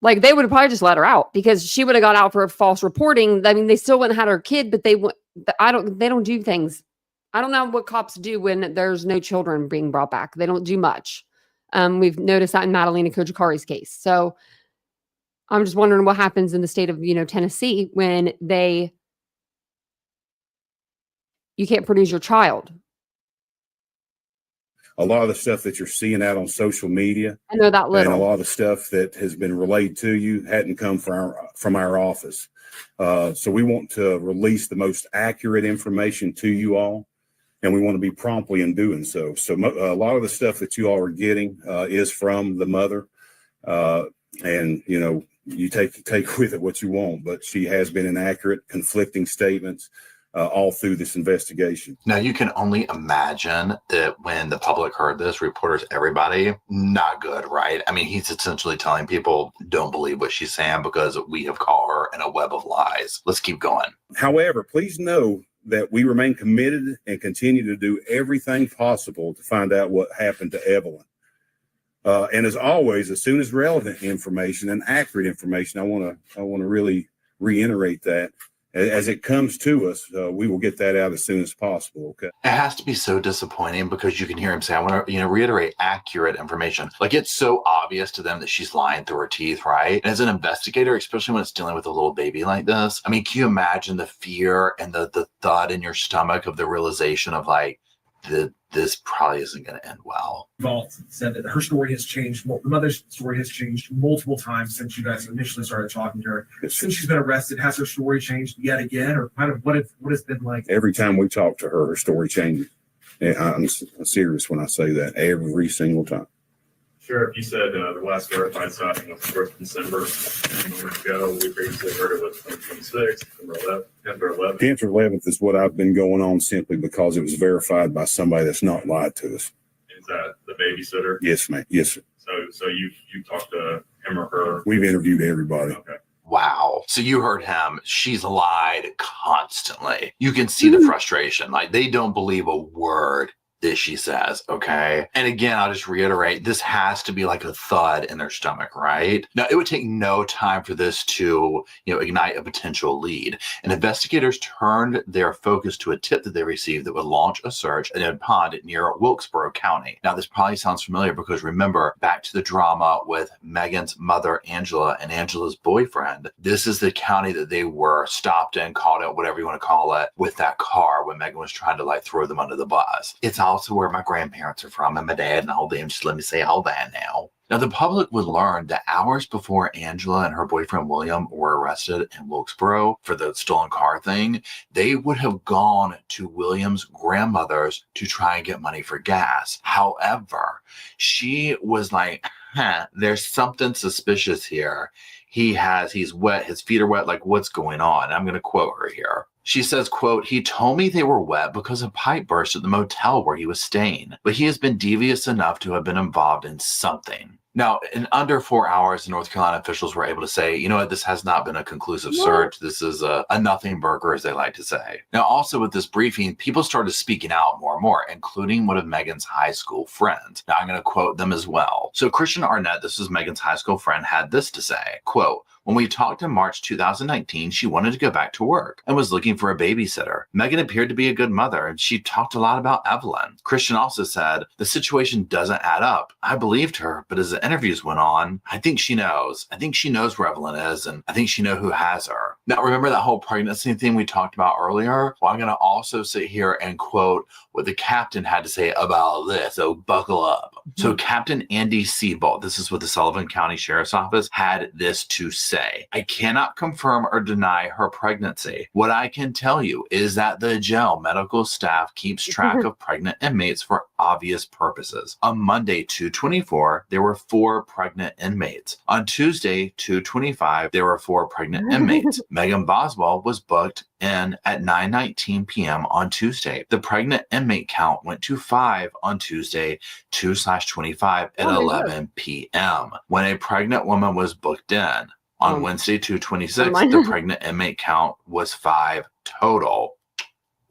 like they would have probably just let her out because she would have got out for false reporting. I mean, they still wouldn't have had her kid, but they don't do things. I don't know what cops do when there's no children being brought back. They don't do much. We've noticed that in Madalena Kojikari's case. So I'm just wondering what happens in the state of, Tennessee when you can't produce your child. A lot of the stuff that you're seeing out on social media, I know that little. and a lot of the stuff that has been relayed to you hadn't come from our office. So we want to release the most accurate information to you all, and we want to be promptly in doing so. So a lot of the stuff that you all are getting is from the mother, and you take with it what you want. But she has been inaccurate, conflicting statements. all through this investigation. Now, you can only imagine that when the public heard this, reporters, everybody, not good, right? I mean, he's essentially telling people, don't believe what she's saying because we have caught her in a web of lies. Let's keep going. However, please know that we remain committed and continue to do everything possible to find out what happened to Evelyn. And as always, as soon as relevant information and accurate information, I want to really reiterate that as it comes to us, we will get that out as soon as possible. Okay. It has to be so disappointing because you can hear him say, I want to, reiterate accurate information. Like, it's so obvious to them that she's lying through her teeth, right? And as an investigator, especially when it's dealing with a little baby like this, I mean, can you imagine the fear and the thud in your stomach of the realization of like, this probably isn't going to end well. Vault said that her story has changed. The mother's story has changed multiple times since you guys initially started talking to her. Since she's been arrested, has her story changed yet again, or kind of what it's been like? Every time we talk to her story changes. And I'm serious when I say that, every single time. Sheriff, you said the last verified sighting was 4th of December. A moment ago, we previously heard it was 2026, December 11th. 10th or 11th is what I've been going on simply because it was verified by somebody that's not lied to us. Is that the babysitter? Yes, ma'am. Yes, sir. So you talked to him or her? We've interviewed everybody. Okay. Wow. So you heard him. She's lied constantly. You can see the frustration. Like, they don't believe a word that she says, okay? And again, I'll just reiterate, this has to be like a thud in their stomach, right? Now, it would take no time for this to, ignite a potential lead. And investigators turned their focus to a tip that they received that would launch a search in a pond near Wilkesboro County. Now, this probably sounds familiar because remember, back to the drama with Megan's mother, Angela, and Angela's boyfriend. This is the county that they were stopped in, caught in, whatever you want to call it, with that car when Megan was trying to like throw them under the bus. It's also where my grandparents are from and my dad and all them. Just let me say all that now. Now, the public would learn that hours before Angela and her boyfriend William were arrested in Wilkesboro for the stolen car thing, they would have gone to William's grandmother's to try and get money for gas. However, she was like, there's something suspicious here. He's wet, his feet are wet, like what's going on? I'm going to quote her here. She says, quote, he told me they were wet because a pipe burst at the motel where he was staying, but he has been devious enough to have been involved in something. Now, in under 4 hours, North Carolina officials were able to say, you know what, this has not been a conclusive search. This is a nothing burger, as they like to say. Now, also with this briefing, people started speaking out more and more, including one of Megan's high school friends. Now, I'm going to quote them as well. So Christian Arnett, this is Megan's high school friend, had this to say, quote, when we talked in March 2019, she wanted to go back to work and was looking for a babysitter. Megan appeared to be a good mother, and she talked a lot about Evelyn. Christian also said, the situation doesn't add up. I believed her, but as the interviews went on, I think she knows. I think she knows where Evelyn is, and I think she knows who has her. Now, remember that whole pregnancy thing we talked about earlier? Well, I'm going to also sit here and quote what the captain had to say about this, so buckle up. So Captain Andy Seabolt, this is what the Sullivan County Sheriff's Office, had this to say. I cannot confirm or deny her pregnancy. What I can tell you is that the jail medical staff keeps track of pregnant inmates for obvious purposes. On Monday, 2/24, there were 4 pregnant inmates. On Tuesday, 2/25, there were 4 pregnant inmates. Evelyn Boswell was booked in at 9:19 p.m. on Tuesday. The pregnant inmate count went to 5 on Tuesday, 2/25 at 11 p.m. when a pregnant woman was booked in. On Wednesday, 2/26, the pregnant inmate count was 5 total.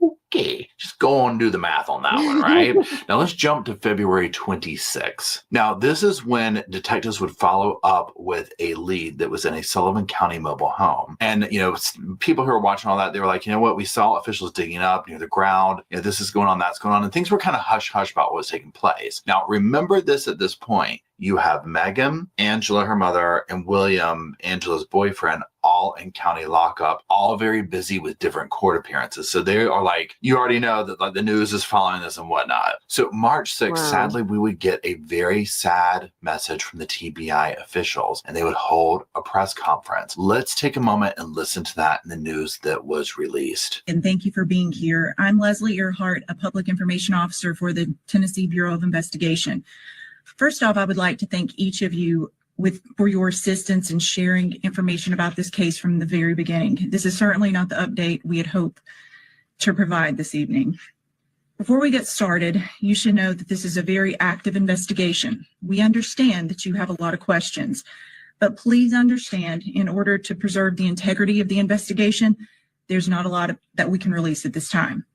Okay, just go on and do the math on that one, right? Now let's jump to February 26. Now, this is when detectives would follow up with a lead that was in a Sullivan County mobile home. And, people who are watching all that, they were like, you know what? We saw officials digging up near the ground. This is going on, that's going on. And things were kind of hush-hush about what was taking place. Now, remember this at this point. You have Megan, Angela, her mother, and William, Angela's boyfriend, all in county lockup, all very busy with different court appearances. So they are like, you already know that like the news is following this and whatnot. So March 6th, sadly, we would get a very sad message from the TBI officials, and they would hold a press conference. Let's take a moment and listen to that in the news that was released. And thank you for being here. I'm Leslie Earhart, a public information officer for the Tennessee Bureau of Investigation. First off, I would like to thank each of you for your assistance in sharing information about this case from the very beginning. This is certainly not the update we had hoped to provide this evening. Before we get started, you should know that this is a very active investigation. We understand that you have a lot of questions, but please understand, in order to preserve the integrity of the investigation, there's not a lot that we can release at this time.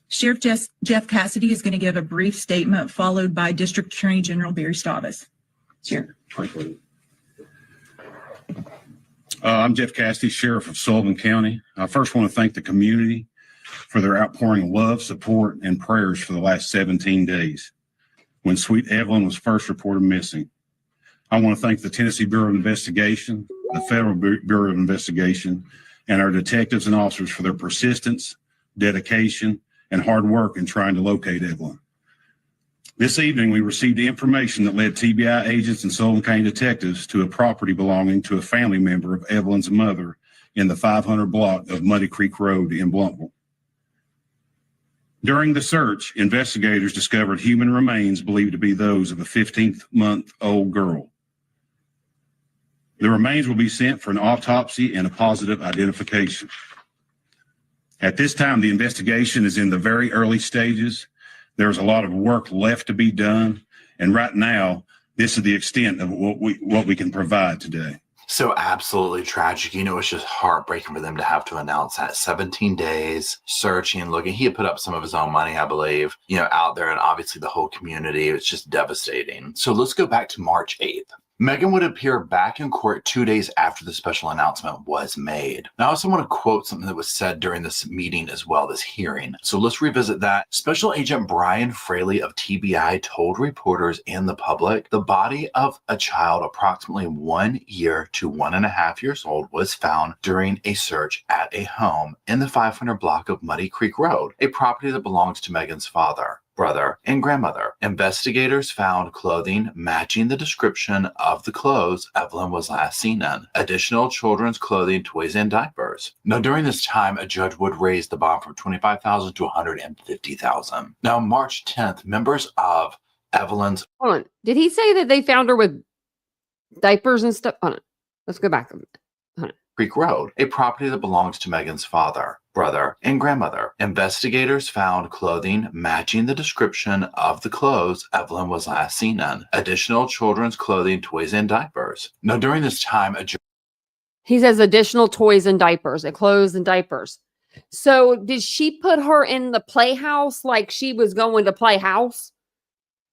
Sheriff Jeff Cassidy is going to give a brief statement followed by District Attorney General Barry Stavas. Sheriff. I'm Jeff Cassidy, Sheriff of Sullivan County. I first want to thank the community for their outpouring of love, support, and prayers for the last 17 days when sweet Evelyn was first reported missing. I want to thank the Tennessee Bureau of Investigation, the Federal Bureau of Investigation, and our detectives and officers for their persistence, dedication, and hard work in trying to locate Evelyn. This evening, we received information that led TBI agents and Sullivan County detectives to a property belonging to a family member of Evelyn's mother in the 500 block of Muddy Creek Road in Blumpville. During the search, investigators discovered human remains believed to be those of a 15-month-old girl. The remains will be sent for an autopsy and a positive identification. At this time, the investigation is in the very early stages. There's a lot of work left to be done, and right now, this is the extent of what we can provide today. So absolutely tragic. You know, it's just heartbreaking for them to have to announce that 17 days searching, looking. He had put up some of his own money, I believe, you know, out there, and obviously the whole community. It's just devastating. So let's go back to March 8th. Megan would appear back in court 2 days after the special announcement was made. Now, I also want to quote something that was said during this meeting as well, this hearing. So let's revisit that. Special Agent Brian Fraley of TBI told reporters and the public the body of a child approximately 1 year to 1.5 years old was found during a search at a home in the 500 block of Muddy Creek Road, a property that belongs to Megan's father, brother, and grandmother. Investigators found clothing matching the description of the clothes Evelyn was last seen in. Additional children's clothing, toys, and diapers. Now, during this time, a judge would raise the bond from $25,000 to $150,000. Now, March 10th, members of Evelyn's... Hold on. Did he say that they found her with diapers and stuff? Hold on. Let's go back a minute. Hold on. Creek Road, a property that belongs to Megan's father, brother, and grandmother. Investigators found clothing matching the description of the clothes Evelyn was last seen in. Additional children's clothing, toys, and diapers. Now, during this time, he says additional toys and diapers, clothes and diapers. So did she put her in the playhouse like she was going to play house?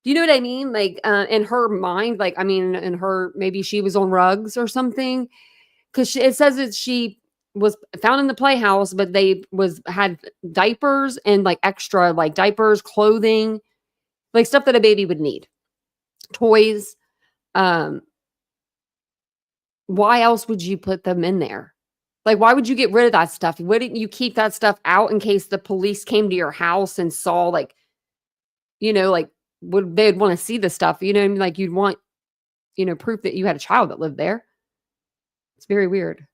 Do you know what I mean? Like in her mind, like, I mean, in her, maybe she was on rugs or something. Because it says that she was found in the playhouse, but they had diapers and like extra like diapers, clothing, like stuff that a baby would need, toys. Why else would you put them in there? Like, why would you get rid of that stuff? Wouldn't you keep that stuff out in case the police came to your house and saw, like, you know, like they'd want to see the stuff, you know what I mean? Like you'd want, you know, proof that you had a child that lived there. It's very weird.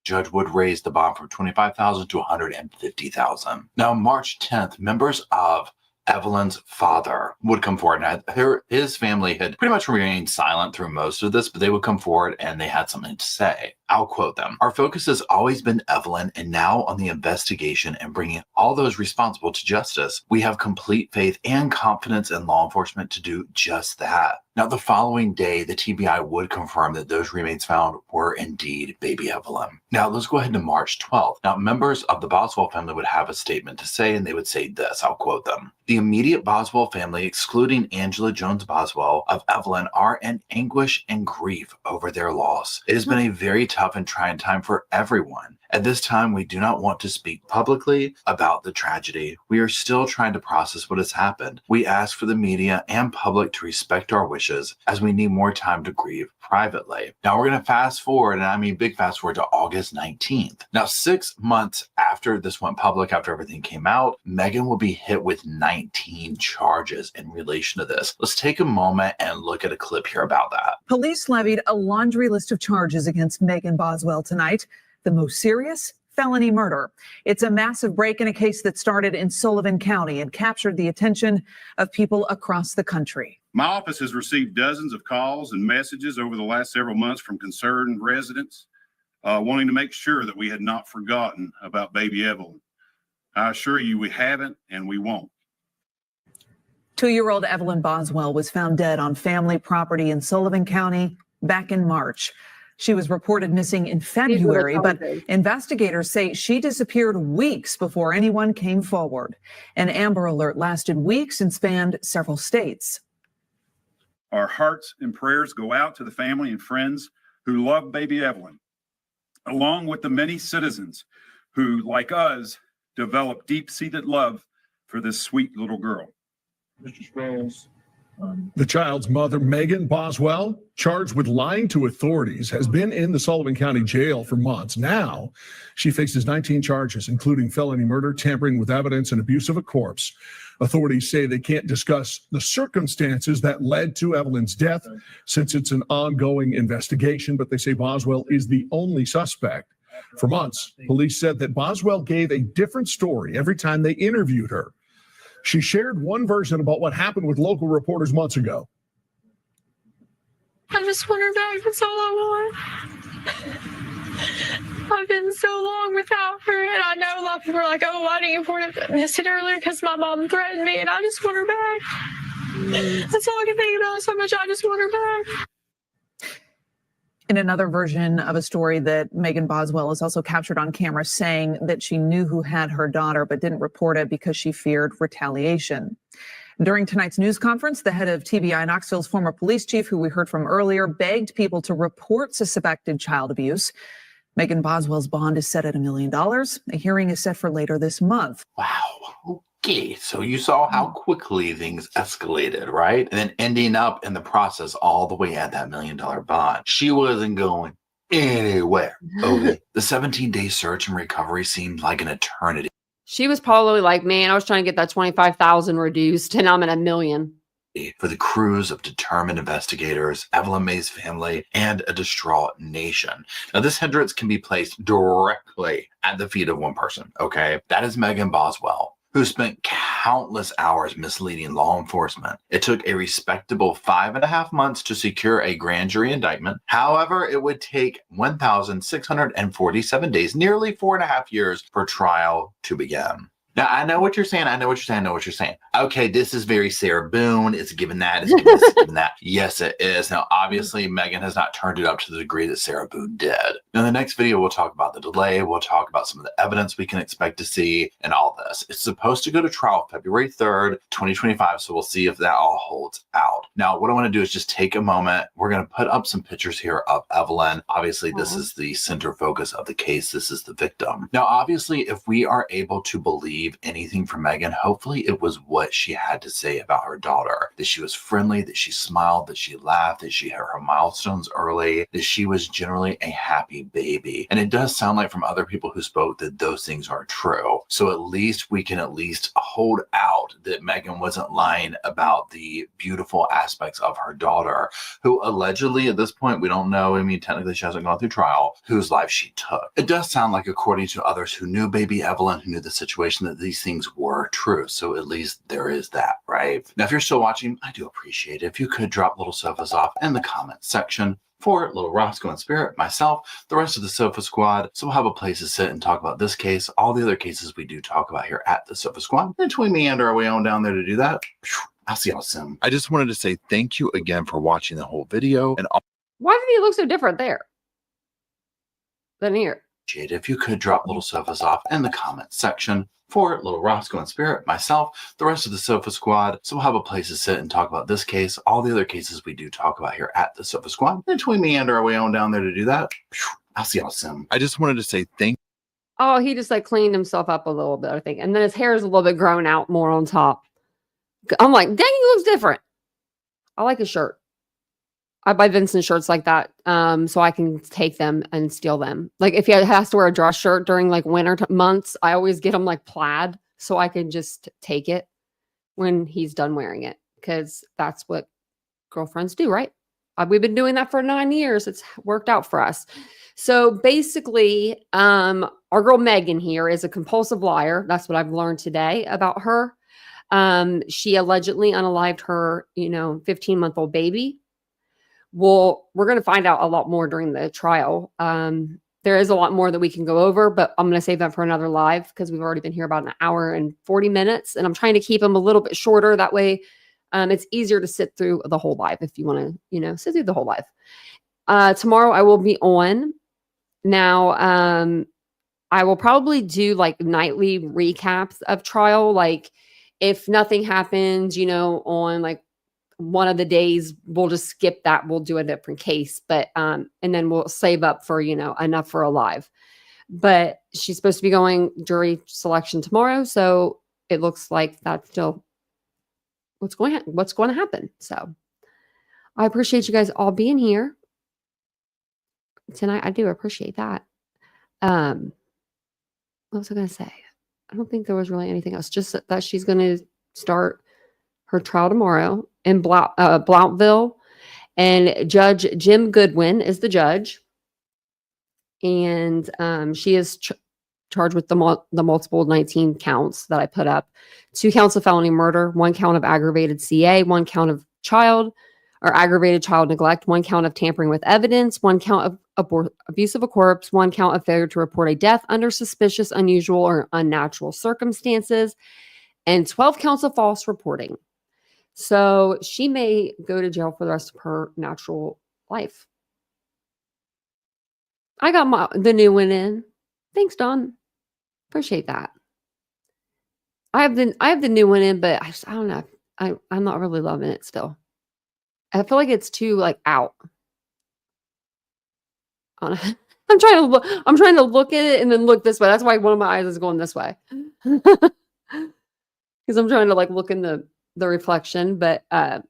Judge would raise the bond from $25,000 to $150,000. Now, March 10th, members of Evelyn's father would come forward. And his family had pretty much remained silent through most of this, but they would come forward and they had something to say. I'll quote them. Our focus has always been Evelyn and now on the investigation and bringing all those responsible to justice. We have complete faith and confidence in law enforcement to do just that. Now, the following day, the TBI would confirm that those remains found were indeed baby Evelyn. Now, let's go ahead to March 12th. Now, members of the Boswell family would have a statement to say, and they would say this, I'll quote them. The immediate Boswell family, excluding Angela Jones Boswell of Evelyn, are in anguish and grief over their loss. It has been a very tough and trying time for everyone. At this time, we do not want to speak publicly about the tragedy. We are still trying to process what has happened. We ask for the media and public to respect our wishes as we need more time to grieve privately. Now we're going to fast forward, and I mean big fast forward to August 19th. Now, 6 months after this went public, after everything came out, Megan will be hit with 19 charges in relation to this. Let's take a moment and look at a clip here about that. Police levied a laundry list of charges against Megan Boswell tonight. The most serious, felony murder. It's a massive break in a case that started in Sullivan County and captured the attention of people across the country. My office has received dozens of calls and messages over the last several months from concerned residents wanting to make sure that we had not forgotten about baby Evelyn. I assure you we haven't and we won't. 2-year-old Evelyn Boswell was found dead on family property in Sullivan County back in March. She was reported missing in February, but investigators say she disappeared weeks before anyone came forward. An Amber Alert lasted weeks and spanned several states. Our hearts and prayers go out to the family and friends who love baby Evelyn, along with the many citizens who, like us, developed deep-seated love for this sweet little girl. Mr. Sproles. The child's mother, Megan Boswell, charged with lying to authorities, has been in the Sullivan County Jail for months. Now, she faces 19 charges, including felony murder, tampering with evidence, and abuse of a corpse. Authorities say they can't discuss the circumstances that led to Evelyn's death since it's an ongoing investigation, but they say Boswell is the only suspect. For months, police said that Boswell gave a different story every time they interviewed her. She shared one version about what happened with local reporters months ago. I just want her back. That's all I want. I've been so long without her, and I know a lot of people are like, oh, why didn't you miss it earlier? Because my mom threatened me, and I just want her back. That's all I can think about so much. I just want her back. In another version of a story that Megan Boswell is also captured on camera saying that she knew who had her daughter but didn't report it because she feared retaliation. During tonight's news conference, the head of TBI Knoxville's former police chief, who we heard from earlier, begged people to report suspected child abuse. Megan Boswell's bond is set at $1 million. A hearing is set for later this month. Wow. Okay, so you saw how quickly things escalated, right? And then ending up in the process all the way at that $1 million bond. She wasn't going anywhere. Okay. The 17-day search and recovery seemed like an eternity. She was probably like, man, I was trying to get that 25,000 reduced and I'm at $1 million. For the crews of determined investigators, Evelyn May's family, and a distraught nation. Now, this hindrance can be placed directly at the feet of one person, okay? That is Megan Boswell, who spent countless hours misleading law enforcement. It took a respectable 5.5 months to secure a grand jury indictment. However, it would take 1,647 days, nearly 4.5 years, for trial to begin. Now, I know what you're saying. I know what you're saying. Okay, this is very Sarah Boone. It's given that. It's given this, it's given that. Yes, it is. Now, obviously, Megan has not turned it up to the degree that Sarah Boone did. Now, in the next video, we'll talk about the delay. We'll talk about some of the evidence we can expect to see and all this. It's supposed to go to trial February 3rd, 2025. So we'll see if that all holds out. Now, what I want to do is just take a moment. We're going to put up some pictures here of Evelyn. Obviously, this is the center focus of the case. This is the victim. Now, obviously, if we are able to believe anything from Megan, hopefully it was what she had to say about her daughter, that she was friendly, that she smiled, that she laughed, that she hit her milestones early, that she was generally a happy baby. And it does sound like from other people who spoke that those things are true. So at least we can at least hold out that Megan wasn't lying about the beautiful aspects of her daughter, who allegedly at this point, we don't know, I mean, technically she hasn't gone through trial, whose life she took. It does sound like, according to others who knew baby Evelyn, who knew the situation, that these things were true. So at least there is that, right? Now, if you're still watching, I do appreciate it if you could drop little sofas off in the comment section for little Roscoe and Spirit, myself, the rest of the Sofa Squad, so we'll have a place to sit and talk about this case, all the other cases we do talk about here at the Sofa Squad. And we meander our way on down there to do that. I'll see y'all soon. I just wanted to say thank you again for watching the whole video. And why did he look so different there than here? If you could drop little sofas off in the comment section for little Roscoe and Spirit, myself, the rest of the Sofa Squad, so we'll have a place to sit and talk about this case, all the other cases we do talk about here at the Sofa Squad. And we meander our way on down there to do that. I'll see y'all soon. I just wanted to say thank you. Oh, he just like cleaned himself up a little bit, I think. And then his hair is a little bit grown out more on top. I'm like, dang, he looks different. I like his shirt. I buy Vincent shirts like that, so I can take them and steal them. Like if he has to wear a dress shirt during like winter months, I always get him like plaid so I can just take it when he's done wearing it, because that's what girlfriends do, right? We've been doing that for 9 years. It's worked out for us. So basically, our girl Megan here is a compulsive liar. That's what I've learned today about her. She allegedly unalived her, 15-month-old baby. Well, we're going to find out a lot more during the trial. there is a lot more that we can go over, but I'm going to save that for another live because we've already been here about an hour and 40 minutes, and I'm trying to keep them a little bit shorter. That way, it's easier to sit through the whole live if you want to, sit through the whole live. Tomorrow I will be on. Now, I will probably do like nightly recaps of trial. Like if nothing happens, on like one of the days, we'll just skip that. We'll do a different case, but, and then we'll save up for, enough for a live. But she's supposed to be going jury selection tomorrow. So it looks like that's still what's going to happen. So I appreciate you guys all being here tonight. I do appreciate that. What was I going to say? I don't think there was really anything else. Just that she's going to start her trial tomorrow in Blounteville, and Judge Jim Goodwin is the judge, and she is charged with the multiple 19 counts that I put up: 2 counts of felony murder, 1 count of aggravated CA, 1 count of aggravated child neglect, 1 count of tampering with evidence, 1 count of abuse of a corpse, 1 count of failure to report a death under suspicious, unusual, or unnatural circumstances, and 12 counts of false reporting. So she may go to jail for the rest of her natural life. I got the new one in. Thanks, Don. Appreciate that. I have the new one in, but I don't know. I'm not really loving it still. I feel like it's too out. I'm trying to look at it and then look this way. That's why one of my eyes is going this way. Because I'm trying to look in the reflection, but I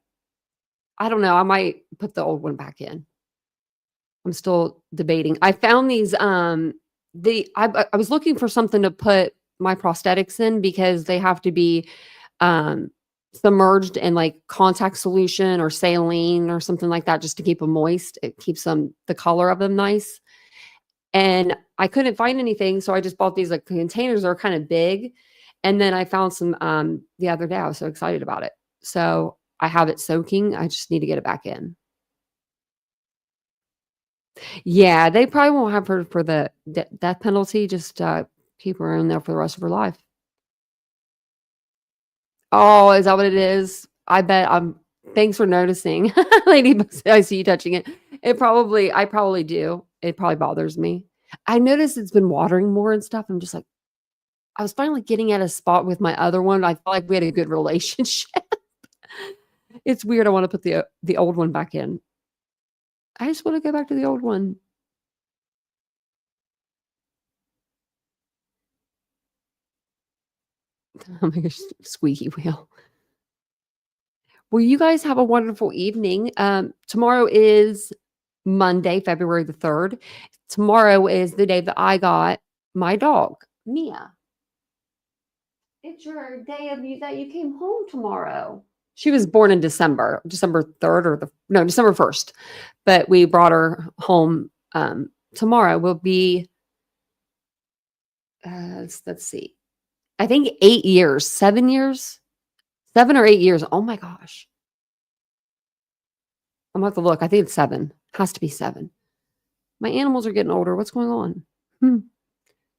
don't know. I might put the old one back in. I'm still debating. I found these I was looking for something to put my prosthetics in because they have to be submerged in contact solution or saline or something like that, just to keep them moist. It keeps the color of them nice. And I couldn't find anything, so I just bought these containers that are kind of big. And then I found some the other day. I was so excited about it. So I have it soaking. I just need to get it back in. Yeah, they probably won't have her for the death penalty. Just keep her in there for the rest of her life. Oh, is that what it is? I bet. Thanks for noticing, Lady. I see you touching it. I probably do. It probably bothers me. I noticed it's been watering more and stuff. I'm just I was finally getting at a spot with my other one. I felt like we had a good relationship. It's weird. I want to put the old one back in. I just want to go back to the old one. Oh my gosh, squeaky wheel. Well, you guys have a wonderful evening. Tomorrow is Monday, February the 3rd. Tomorrow is the day that I got my dog, Mia. It's your day that you came home tomorrow. She was born in December 3rd December 1st. But we brought her home. Tomorrow will be, let's see. I think 8 years, 7 years, 7 or 8 years. Oh my gosh. I'm going to have to look. I think it's 7. Has to be 7. My animals are getting older. What's going on?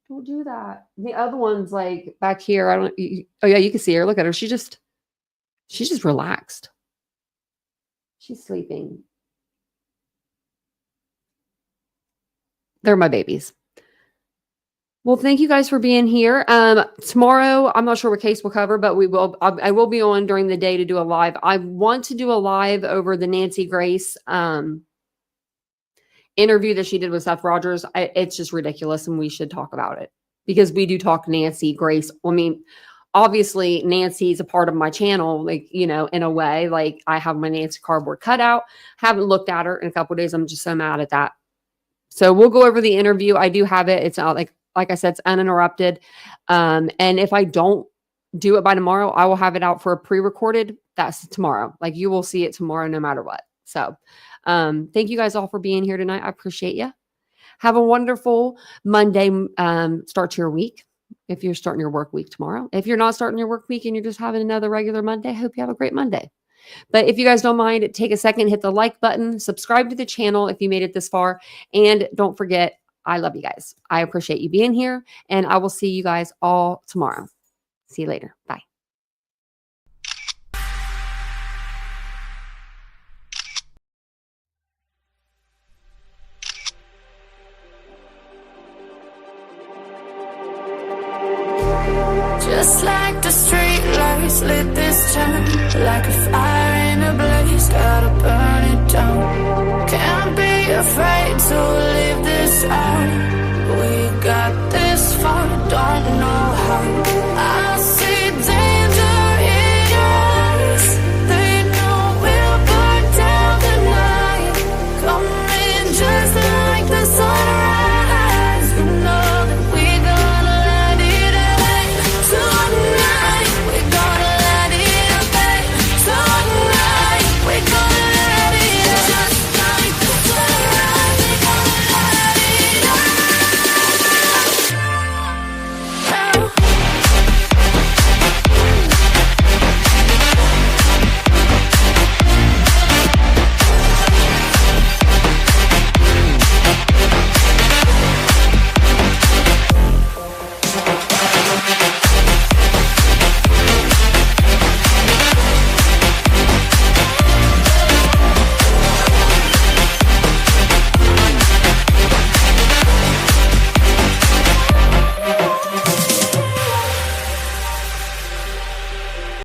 Don't do that. The other one's back here. Oh yeah, you can see her. Look at her. She's just relaxed. She's sleeping. They're my babies. Well, thank you guys for being here. Tomorrow, I'm not sure what case we'll cover, but I will be on during the day to do a live. I want to do a live over the Nancy Grace interview that she did with Seth Rogers. It's just ridiculous, and we should talk about it because we do talk Nancy Grace. I mean, obviously, Nancy's a part of my channel, in a way. I have my Nancy cardboard cutout. Haven't looked at her in a couple of days. I'm just so mad at that. So we'll go over the interview. I do have it. It's not like I said, it's uninterrupted. And if I don't do it by tomorrow, I will have it out for a pre-recorded. That's tomorrow. You will see it tomorrow, no matter what. So thank you guys all for being here tonight. I appreciate you. Have a wonderful Monday start to your week. If you're starting your work week tomorrow. If you're not starting your work week and you're just having another regular Monday, I hope you have a great Monday. But if you guys don't mind, take a second, hit the like button, subscribe to the channel if you made it this far. And don't forget, I love you guys. I appreciate you being here, and I will see you guys all tomorrow. See you later. Bye. Just like the street lights lit this town, like a fire in a blaze, gotta burn it down. Can't be afraid to live this out. We got this far, don't know how.